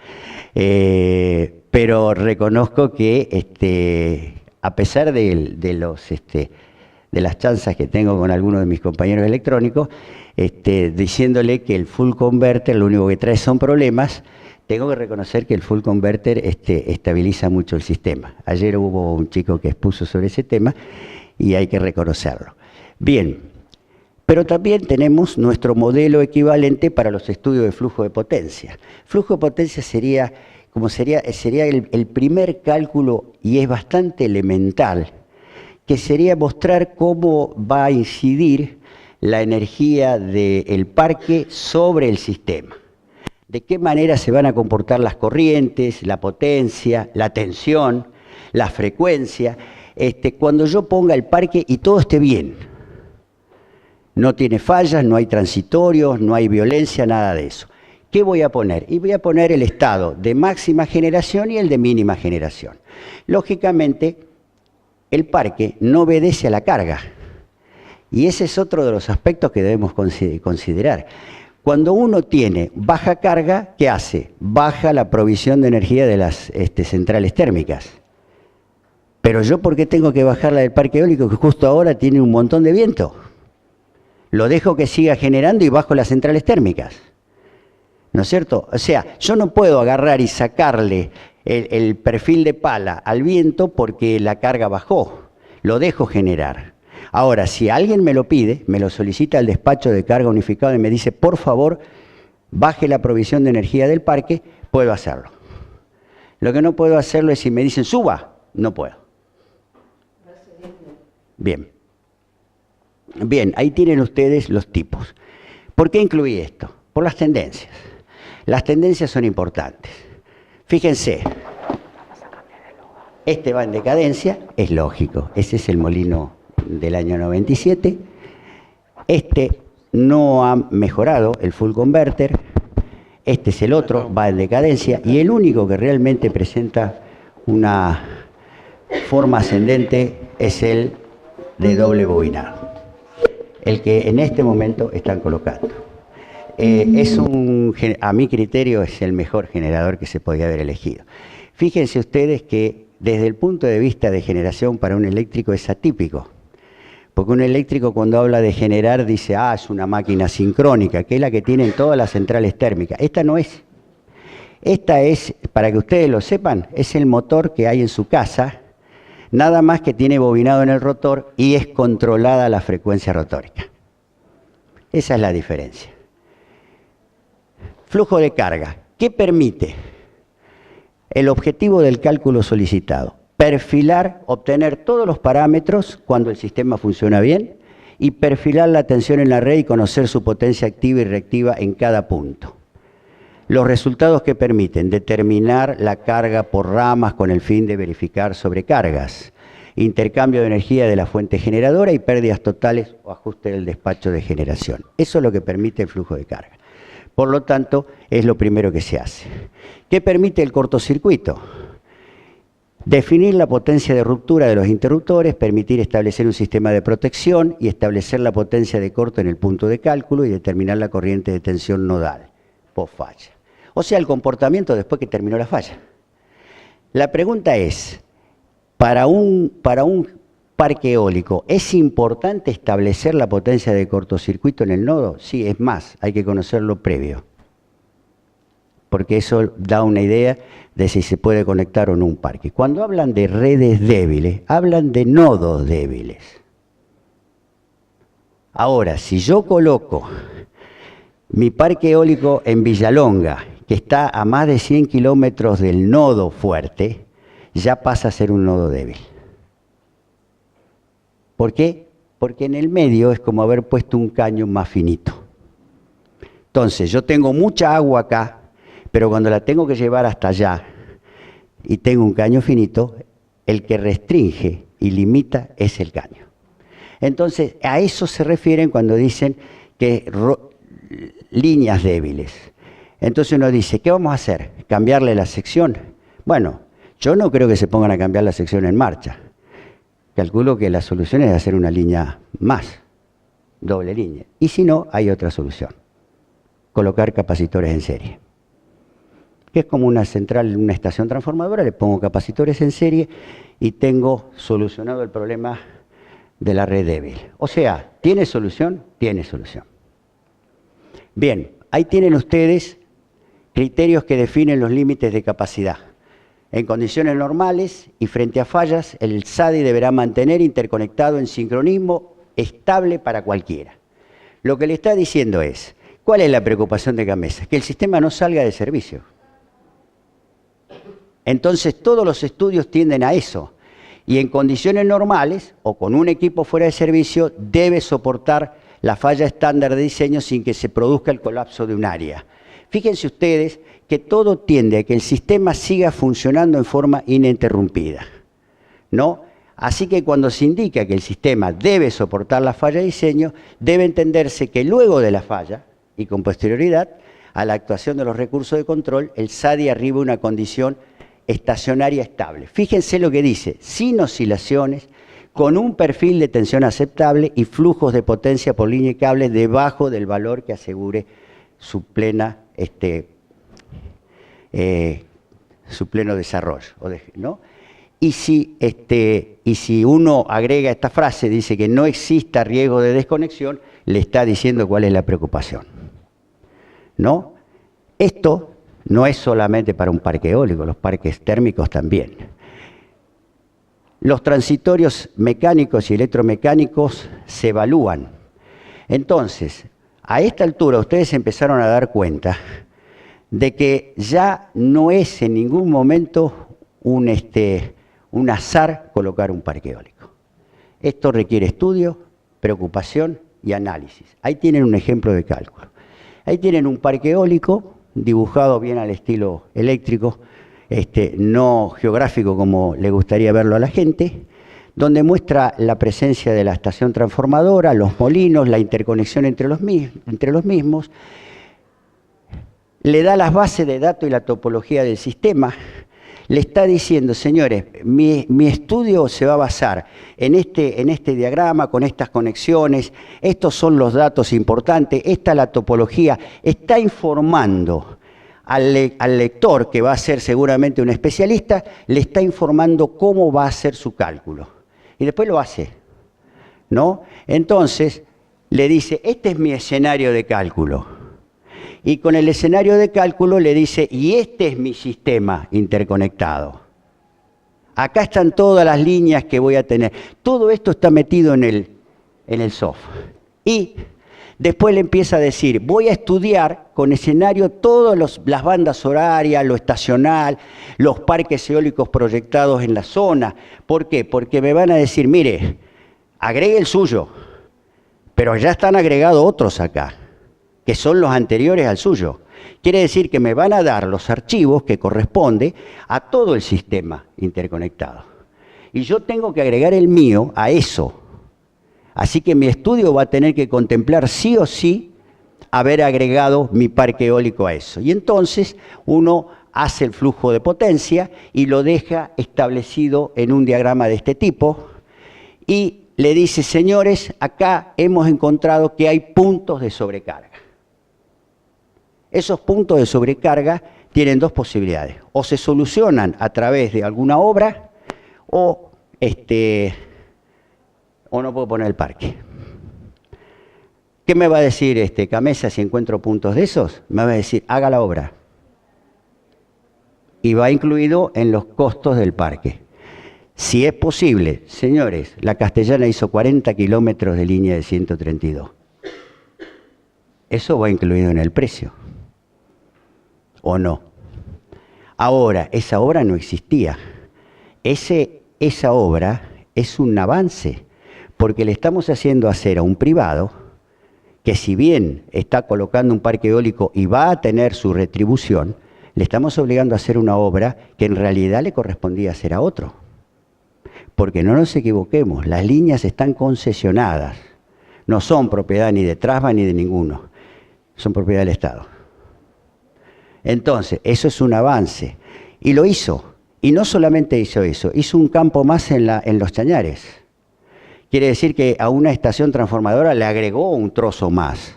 Pero reconozco que a pesar de las chanzas que tengo con algunos de mis compañeros electrónicos, diciéndole que el full converter lo único que trae son problemas, tengo que reconocer que el full converter estabiliza mucho el sistema. Ayer hubo un chico que expuso sobre ese tema y hay que reconocerlo. Bien, pero también tenemos nuestro modelo equivalente para los estudios de flujo de potencia. Flujo de potencia sería el primer cálculo, y es bastante elemental, que sería mostrar cómo va a incidir la energía del parque sobre el sistema. De qué manera se van a comportar las corrientes, la potencia, la tensión, la frecuencia, cuando yo ponga el parque y todo esté bien. No tiene fallas, no hay transitorios, no hay violencia, nada de eso. ¿Qué voy a poner? Y voy a poner el estado de máxima generación y el de mínima generación. Lógicamente, el parque no obedece a la carga. Y ese es otro de los aspectos que debemos considerar. Cuando uno tiene baja carga, ¿qué hace? Baja la provisión de energía de las centrales térmicas. Pero yo, ¿por qué tengo que bajarla del parque eólico que justo ahora tiene un montón de viento? Lo dejo que siga generando y bajo las centrales térmicas. ¿No es cierto? O sea, yo no puedo agarrar y sacarle el perfil de pala al viento porque la carga bajó. Lo dejo generar. Ahora, si alguien me lo pide, me lo solicita al despacho de carga unificado y me dice, por favor, baje la provisión de energía del parque, puedo hacerlo. Lo que no puedo hacerlo es si me dicen, suba, no puedo. Bien. Bien, ahí tienen ustedes los tipos. ¿Por qué incluí esto? Por las tendencias. Las tendencias son importantes. Fíjense, este va en decadencia, es lógico, ese es el molino del año 97, no ha mejorado el full converter, este es el otro, va en decadencia, y el único que realmente presenta una forma ascendente es el de doble bobinado, el que en este momento están colocando. A mi criterio es el mejor generador que se podía haber elegido. Fíjense ustedes que desde el punto de vista de generación para un eléctrico es atípico. Porque un eléctrico cuando habla de generar dice, es una máquina sincrónica, que es la que tienen todas las centrales térmicas. Esta no es. Esta es, para que ustedes lo sepan, es el motor que hay en su casa, nada más que tiene bobinado en el rotor y es controlada la frecuencia rotórica. Esa es la diferencia. Flujo de carga. ¿Qué permite? El objetivo del cálculo solicitado. Perfilar, obtener todos los parámetros cuando el sistema funciona bien y perfilar la tensión en la red y conocer su potencia activa y reactiva en cada punto. Los resultados que permiten determinar la carga por ramas con el fin de verificar sobrecargas, intercambio de energía de la fuente generadora y pérdidas totales o ajuste del despacho de generación. Eso es lo que permite el flujo de carga. Por lo tanto, es lo primero que se hace. ¿Qué permite el cortocircuito? Definir la potencia de ruptura de los interruptores, permitir establecer un sistema de protección y establecer la potencia de corto en el punto de cálculo y determinar la corriente de tensión nodal, post falla. O sea, el comportamiento después que terminó la falla. La pregunta es, para un parque eólico, ¿es importante establecer la potencia de cortocircuito en el nodo? Sí, es más, hay que conocerlo previo, porque eso da una idea de si se puede conectar o no un parque. Cuando hablan de redes débiles, hablan de nodos débiles. Ahora, si yo coloco mi parque eólico en Villalonga, que está a más de 100 kilómetros del nodo fuerte, ya pasa a ser un nodo débil. ¿Por qué? Porque en el medio es como haber puesto un caño más finito. Entonces, yo tengo mucha agua acá, pero cuando la tengo que llevar hasta allá y tengo un caño finito, el que restringe y limita es el caño. Entonces, a eso se refieren cuando dicen que líneas débiles. Entonces uno dice, ¿qué vamos a hacer? ¿Cambiarle la sección? Bueno, yo no creo que se pongan a cambiar la sección en marcha. Calculo que la solución es hacer una línea más, doble línea. Y si no, hay otra solución. Colocar capacitores en serie. Que es como una central, una estación transformadora, le pongo capacitores en serie y tengo solucionado el problema de la red débil. O sea, ¿tiene solución? Tiene solución. Bien, ahí tienen ustedes criterios que definen los límites de capacidad. En condiciones normales y frente a fallas, el SADI deberá mantener interconectado en sincronismo estable para cualquiera. Lo que le está diciendo es, ¿cuál es la preocupación de Gamesa? Que el sistema no salga de servicio. Entonces todos los estudios tienden a eso. Y en condiciones normales, o con un equipo fuera de servicio, debe soportar la falla estándar de diseño sin que se produzca el colapso de un área. Fíjense ustedes que todo tiende a que el sistema siga funcionando en forma ininterrumpida, ¿no? Así que cuando se indica que el sistema debe soportar la falla de diseño, debe entenderse que luego de la falla, y con posterioridad a la actuación de los recursos de control, el SADI arriba una condición estacionaria estable. Fíjense lo que dice, sin oscilaciones, con un perfil de tensión aceptable y flujos de potencia por línea y cable debajo del valor que asegure su plena su pleno desarrollo, ¿no? Y si uno agrega esta frase, dice que no exista riesgo de desconexión, le está diciendo cuál es la preocupación, ¿no? Esto no es solamente para un parque eólico, los parques térmicos también. Los transitorios mecánicos y electromecánicos se evalúan. Entonces, a esta altura ustedes empezaron a dar cuenta de que ya no es en ningún momento un azar colocar un parque eólico. Esto requiere estudio, preocupación y análisis. Ahí tienen un ejemplo de cálculo. Ahí tienen un parque eólico dibujado bien al estilo eléctrico, no geográfico como le gustaría verlo a la gente, donde muestra la presencia de la estación transformadora, los molinos, la interconexión entre los mismos, le da las bases de datos y la topología del sistema, le está diciendo, señores, mi estudio se va a basar en este diagrama, con estas conexiones, estos son los datos importantes, esta es la topología, está informando al lector, que va a ser seguramente un especialista, le está informando cómo va a ser su cálculo. Y después lo hace, ¿no? Entonces, le dice, este es mi escenario de cálculo. Y con el escenario de cálculo le dice, y este es mi sistema interconectado. Acá están todas las líneas que voy a tener. Todo esto está metido en el software. Y después le empieza a decir, voy a estudiar con escenario todas las bandas horarias, lo estacional, los parques eólicos proyectados en la zona. ¿Por qué? Porque me van a decir, mire, agregue el suyo, pero ya están agregados otros acá, que son los anteriores al suyo. Quiere decir que me van a dar los archivos que corresponden a todo el sistema interconectado. Y yo tengo que agregar el mío a eso. Así que mi estudio va a tener que contemplar sí o sí haber agregado mi parque eólico a eso. Y entonces uno hace el flujo de potencia y lo deja establecido en un diagrama de este tipo y le dice, señores, acá hemos encontrado que hay puntos de sobrecarga. Esos puntos de sobrecarga tienen dos posibilidades. O se solucionan a través de alguna obra o o no puedo poner el parque. ¿Qué me va a decir Camesa si encuentro puntos de esos? Me va a decir, haga la obra. Y va incluido en los costos del parque. Si es posible, señores, la Castellana hizo 40 kilómetros de línea de 132. Eso va incluido en el precio. ¿O no? Ahora, esa obra no existía. Esa obra es un avance, porque le estamos haciendo hacer a un privado que, si bien está colocando un parque eólico y va a tener su retribución, le estamos obligando a hacer una obra que en realidad le correspondía hacer a otro. Porque no nos equivoquemos, las líneas están concesionadas, no son propiedad ni de Trasva ni de ninguno, son propiedad del Estado. Entonces, eso es un avance. Y lo hizo. Y no solamente hizo eso, hizo un campo más en Los Chañares. Quiere decir que a una estación transformadora le agregó un trozo más.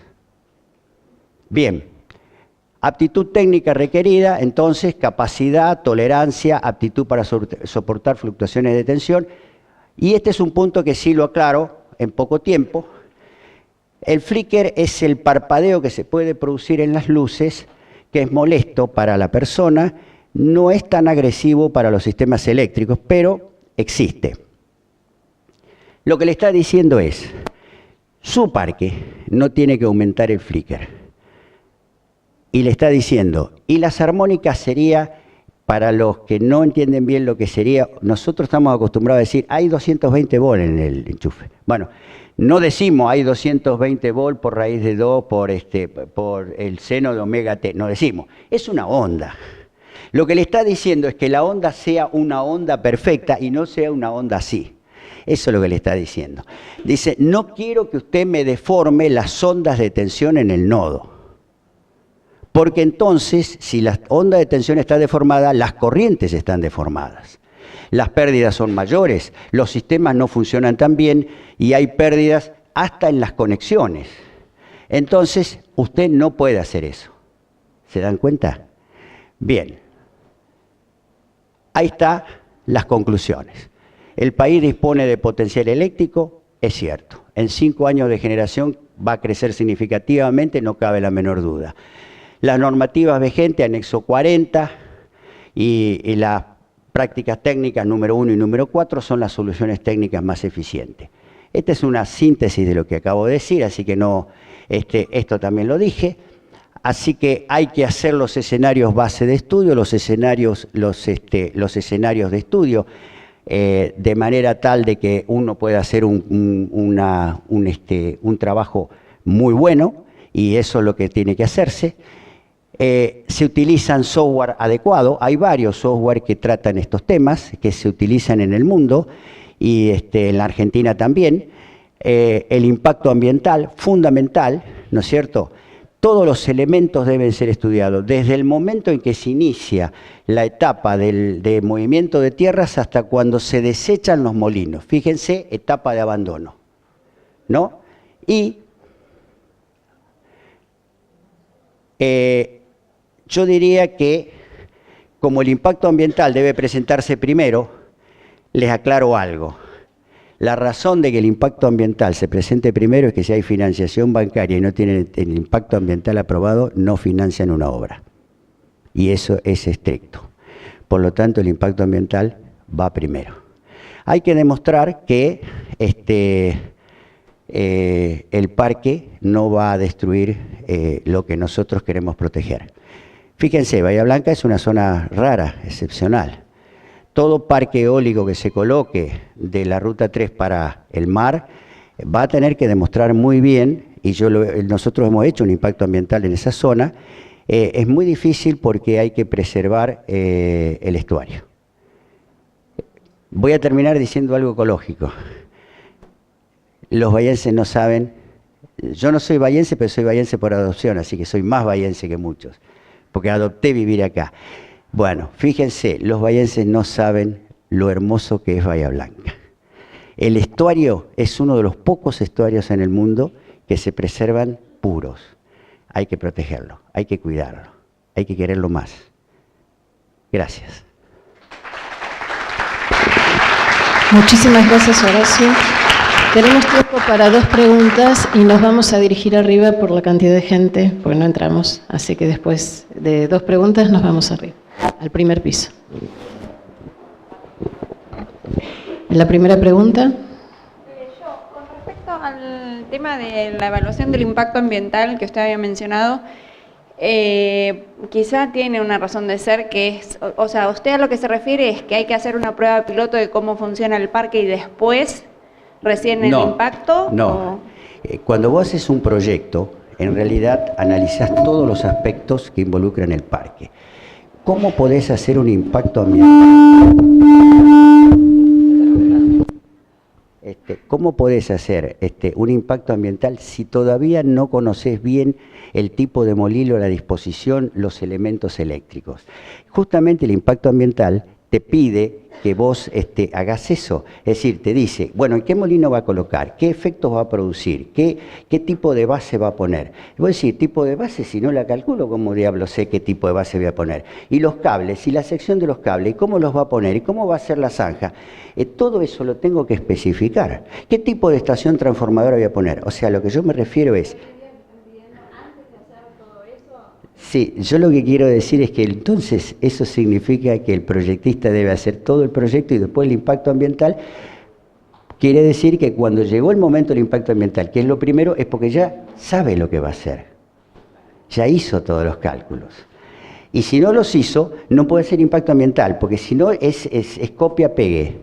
Bien. Aptitud técnica requerida, entonces, capacidad, tolerancia, aptitud para soportar fluctuaciones de tensión. Y este es un punto que sí lo aclaro en poco tiempo. El flicker es el parpadeo que se puede producir en las luces, que es molesto para la persona, no es tan agresivo para los sistemas eléctricos, pero existe. Lo que le está diciendo es, su parque no tiene que aumentar el flicker. Y le está diciendo, y las armónicas sería, para los que no entienden bien lo que sería, nosotros estamos acostumbrados a decir, hay 220 volt en el enchufe. Bueno, no decimos hay 220 volt por raíz de 2 por el seno de omega t, no decimos, es una onda. Lo que le está diciendo es que la onda sea una onda perfecta y no sea una onda así. Eso es lo que le está diciendo. Dice, no quiero que usted me deforme las ondas de tensión en el nodo. Porque entonces, si la onda de tensión está deformada, las corrientes están deformadas. Las pérdidas son mayores, los sistemas no funcionan tan bien y hay pérdidas hasta en las conexiones. Entonces, usted no puede hacer eso. ¿Se dan cuenta? Bien. Ahí están las conclusiones. El país dispone de potencial eléctrico, es cierto. En 5 años de generación va a crecer significativamente, no cabe la menor duda. Las normativas vigentes, anexo 40, y las prácticas técnicas número 1 y número 4 son las soluciones técnicas más eficientes. Esta es una síntesis de lo que acabo de decir, así que no, esto también lo dije. Así que hay que hacer los escenarios base de estudio, los escenarios de estudio, de manera tal de que uno pueda hacer un trabajo muy bueno, y eso es lo que tiene que hacerse. Se utilizan software adecuado, hay varios software que tratan estos temas, que se utilizan en el mundo, y en la Argentina también. El impacto ambiental, fundamental, ¿no es cierto? Todos los elementos deben ser estudiados, desde el momento en que se inicia la etapa de movimiento de tierras hasta cuando se desechan los molinos. Fíjense, etapa de abandono, ¿no? Y yo diría que, como el impacto ambiental debe presentarse primero, les aclaro algo. La razón de que el impacto ambiental se presente primero es que si hay financiación bancaria y no tienen el impacto ambiental aprobado, no financian una obra. Y eso es estricto. Por lo tanto, el impacto ambiental va primero. Hay que demostrar que el parque no va a destruir lo que nosotros queremos proteger. Fíjense, Bahía Blanca es una zona rara, excepcional. Todo parque eólico que se coloque de la Ruta 3 para el mar va a tener que demostrar muy bien, y nosotros hemos hecho un impacto ambiental en esa zona, es muy difícil porque hay que preservar el estuario. Voy a terminar diciendo algo ecológico. Los bahienses no saben, yo no soy bahiense, pero soy bahiense por adopción, así que soy más bahiense que muchos, porque adopté vivir acá. Bueno, fíjense, los bahienses no saben lo hermoso que es Bahía Blanca. El estuario es uno de los pocos estuarios en el mundo que se preservan puros. Hay que protegerlo, hay que cuidarlo, hay que quererlo más. Gracias. Muchísimas gracias, Horacio. Tenemos tiempo para 2 preguntas y nos vamos a dirigir arriba por la cantidad de gente, porque no entramos. Así que después de 2 preguntas nos vamos arriba, al primer piso. La primera pregunta. Con respecto al tema de la evaluación del impacto ambiental que usted había mencionado, quizá tiene una razón de ser que es, o sea, usted a lo que se refiere es que hay que hacer una prueba piloto de cómo funciona el parque y después recién el impacto. No, cuando vos haces un proyecto, en realidad analizás todos los aspectos que involucran el parque. ¿Cómo podés hacer un impacto ambiental? ¿Cómo podés hacer un impacto ambiental si todavía no conocés bien el tipo de molino, la disposición, los elementos eléctricos? Justamente el impacto ambiental te pide que vos hagas eso. Es decir, te dice, bueno, ¿en qué molino va a colocar? ¿Qué efectos va a producir? ¿Qué tipo de base va a poner? Y vos decís, tipo de base, si no la calculo, ¿cómo diablo sé qué tipo de base voy a poner? Y los cables, y la sección de los cables, y cómo los va a poner, y cómo va a ser la zanja. Todo eso lo tengo que especificar. ¿Qué tipo de estación transformadora voy a poner? O sea, lo que yo me refiero es... Sí, yo lo que quiero decir es que entonces eso significa que el proyectista debe hacer todo el proyecto y después el impacto ambiental. Quiere decir que cuando llegó el momento del impacto ambiental, que es lo primero, es porque ya sabe lo que va a hacer. Ya hizo todos los cálculos. Y si no los hizo, no puede ser impacto ambiental, porque si no es copia-pegue.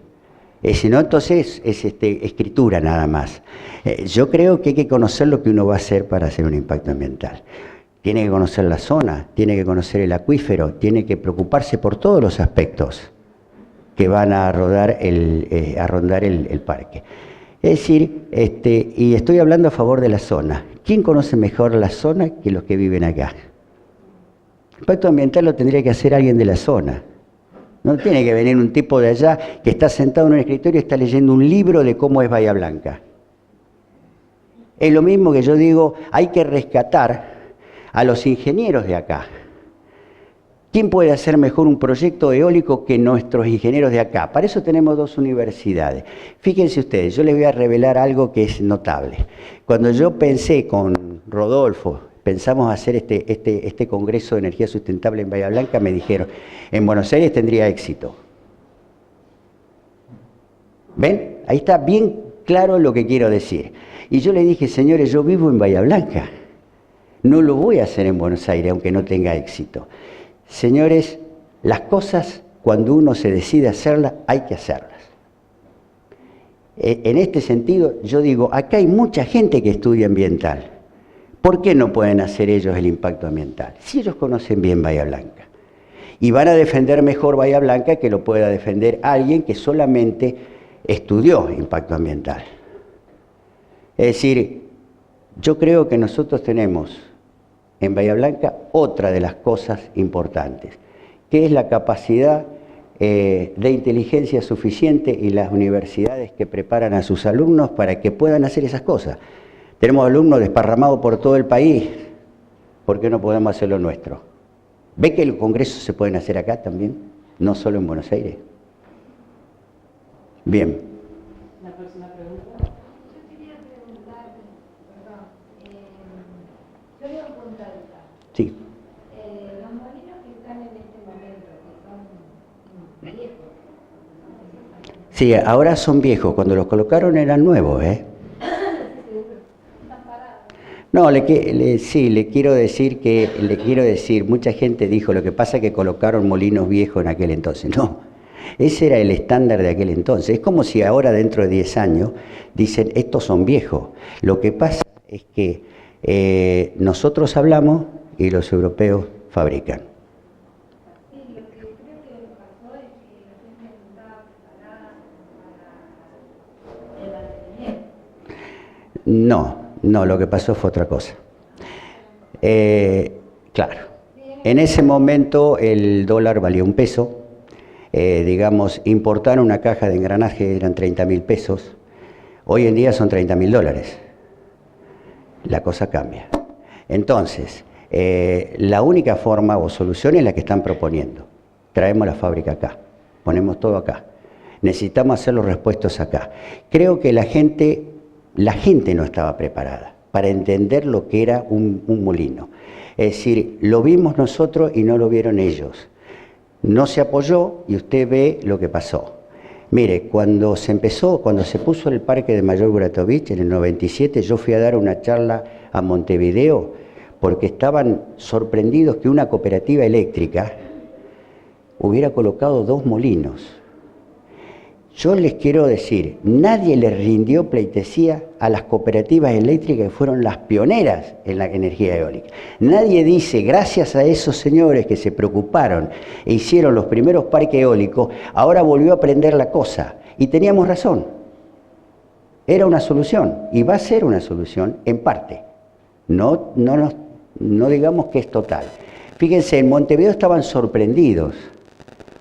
Si no, entonces es escritura nada más. Yo creo que hay que conocer lo que uno va a hacer para hacer un impacto ambiental. Tiene que conocer la zona, tiene que conocer el acuífero, tiene que preocuparse por todos los aspectos que van a rondar el parque. Es decir, y estoy hablando a favor de la zona. ¿Quién conoce mejor la zona que los que viven acá? El impacto ambiental lo tendría que hacer alguien de la zona. No tiene que venir un tipo de allá que está sentado en un escritorio y está leyendo un libro de cómo es Bahía Blanca. Es lo mismo que yo digo, hay que rescatar a los ingenieros de acá. ¿Quién puede hacer mejor un proyecto eólico que nuestros ingenieros de acá? Para eso tenemos 2 universidades. Fíjense ustedes, yo les voy a revelar algo que es notable. Cuando yo pensé con Rodolfo, pensamos hacer este Congreso de Energía Sustentable en Bahía Blanca, me dijeron, en Buenos Aires tendría éxito. ¿Ven? Ahí está bien claro lo que quiero decir. Y yo le dije, señores, yo vivo en Bahía Blanca. No lo voy a hacer en Buenos Aires, aunque no tenga éxito. Señores, las cosas, cuando uno se decide hacerlas, hay que hacerlas. En este sentido, yo digo, acá hay mucha gente que estudia ambiental. ¿Por qué no pueden hacer ellos el impacto ambiental? Si ellos conocen bien Bahía Blanca. Y van a defender mejor Bahía Blanca que lo pueda defender alguien que solamente estudió impacto ambiental. Es decir, yo creo que nosotros tenemos en Bahía Blanca otra de las cosas importantes, que es la capacidad de inteligencia suficiente y las universidades que preparan a sus alumnos para que puedan hacer esas cosas. Tenemos alumnos desparramados por todo el país, ¿por qué no podemos hacer lo nuestro? ¿Ve que los congresos se pueden hacer acá también? No solo en Buenos Aires. Bien. La próxima pregunta. Sí. Los molinos que están en este momento, que son viejos. Sí, ahora son viejos. Cuando los colocaron eran nuevos, ¿eh? No, sí, le quiero decir, mucha gente dijo, lo que pasa es que colocaron molinos viejos en aquel entonces. No, ese era el estándar de aquel entonces. Es como si ahora, dentro de 10 años, dicen, estos son viejos. Lo que pasa es que nosotros hablamos y los europeos fabrican. Sí, lo que creo que pasó es que la gente no estaba preparada para el mantenimiento. No, lo que pasó fue otra cosa. Claro, en ese momento el dólar valía $1. Digamos, importar una caja de engranaje eran 30.000 pesos. Hoy en día son $30.000. La cosa cambia. Entonces, la única forma o solución es la que están proponiendo. Traemos la fábrica acá, ponemos todo acá. Necesitamos hacer los repuestos acá. Creo que la gente la gente no estaba preparada para entender lo que era un molino. Es decir, lo vimos nosotros y no lo vieron ellos. No se apoyó y usted ve lo que pasó. Mire, cuando se puso el parque de Mayor Buratovich en el 97, yo fui a dar una charla a Montevideo porque estaban sorprendidos que una cooperativa eléctrica hubiera colocado 2 molinos. Yo les quiero decir, nadie les rindió pleitesía a las cooperativas eléctricas que fueron las pioneras en la energía eólica. Nadie dice, gracias a esos señores que se preocuparon e hicieron los primeros parques eólicos, ahora volvió a prender la cosa. Y teníamos razón. Era una solución y va a ser una solución en parte. No digamos que es total. Fíjense, en Montevideo estaban sorprendidos.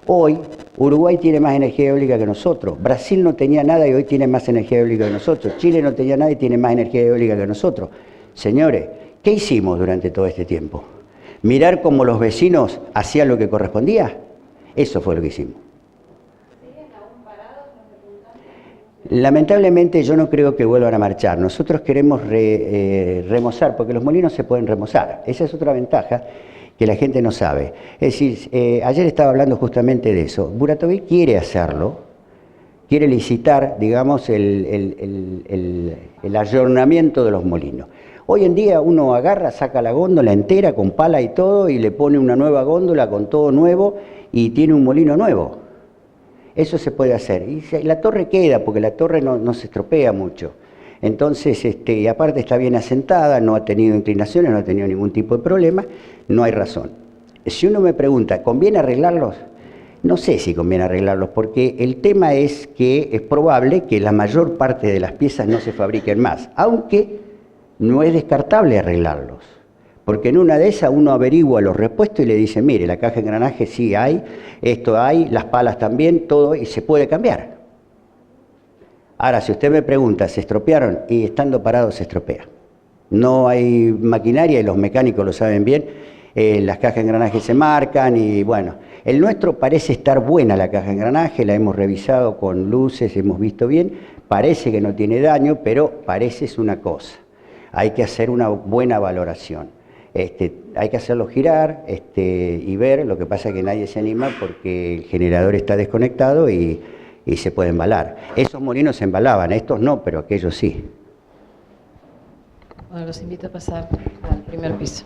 Hoy Uruguay tiene más energía eólica que nosotros, Brasil no tenía nada y hoy tiene más energía eólica que nosotros, Chile no tenía nada y tiene más energía eólica que nosotros. Señores, ¿qué hicimos durante todo este tiempo? ¿Mirar cómo los vecinos hacían lo que correspondía? Eso fue lo que hicimos. ¿Siguen aún parados los de? Lamentablemente yo no creo que vuelvan a marchar. Nosotros queremos remozar, porque los molinos se pueden remozar. Esa es otra ventaja que la gente no sabe. Es decir, ayer estaba hablando justamente de eso. Buratovich quiere hacerlo, quiere licitar, digamos, el ayornamiento de los molinos. Hoy en día uno agarra, saca la góndola entera con pala y todo y le pone una nueva góndola con todo nuevo y tiene un molino nuevo. Eso se puede hacer. Y la torre queda, porque la torre no se estropea mucho. Entonces, y aparte está bien asentada, no ha tenido inclinaciones, no ha tenido ningún tipo de problema, no hay razón. Si uno me pregunta, ¿conviene arreglarlos? No sé si conviene arreglarlos, porque el tema es que es probable que la mayor parte de las piezas no se fabriquen más, aunque no es descartable arreglarlos, porque en una de esas uno averigua los repuestos y le dice, mire, la caja de engranaje sí hay, esto hay, las palas también, todo, y se puede cambiar. Ahora, si usted me pregunta, ¿se estropearon? Y estando parados se estropea. No hay maquinaria y los mecánicos lo saben bien, las cajas de engranaje se marcan y bueno, el nuestro parece estar buena la caja de engranaje, la hemos revisado con luces, hemos visto bien, parece que no tiene daño, pero parece es una cosa. Hay que hacer una buena valoración. Hay que hacerlo girar y ver, lo que pasa es que nadie se anima porque el generador está desconectado y se puede embalar. Esos molinos se embalaban, estos no, pero aquellos sí. Bueno, los invito a pasar al primer piso.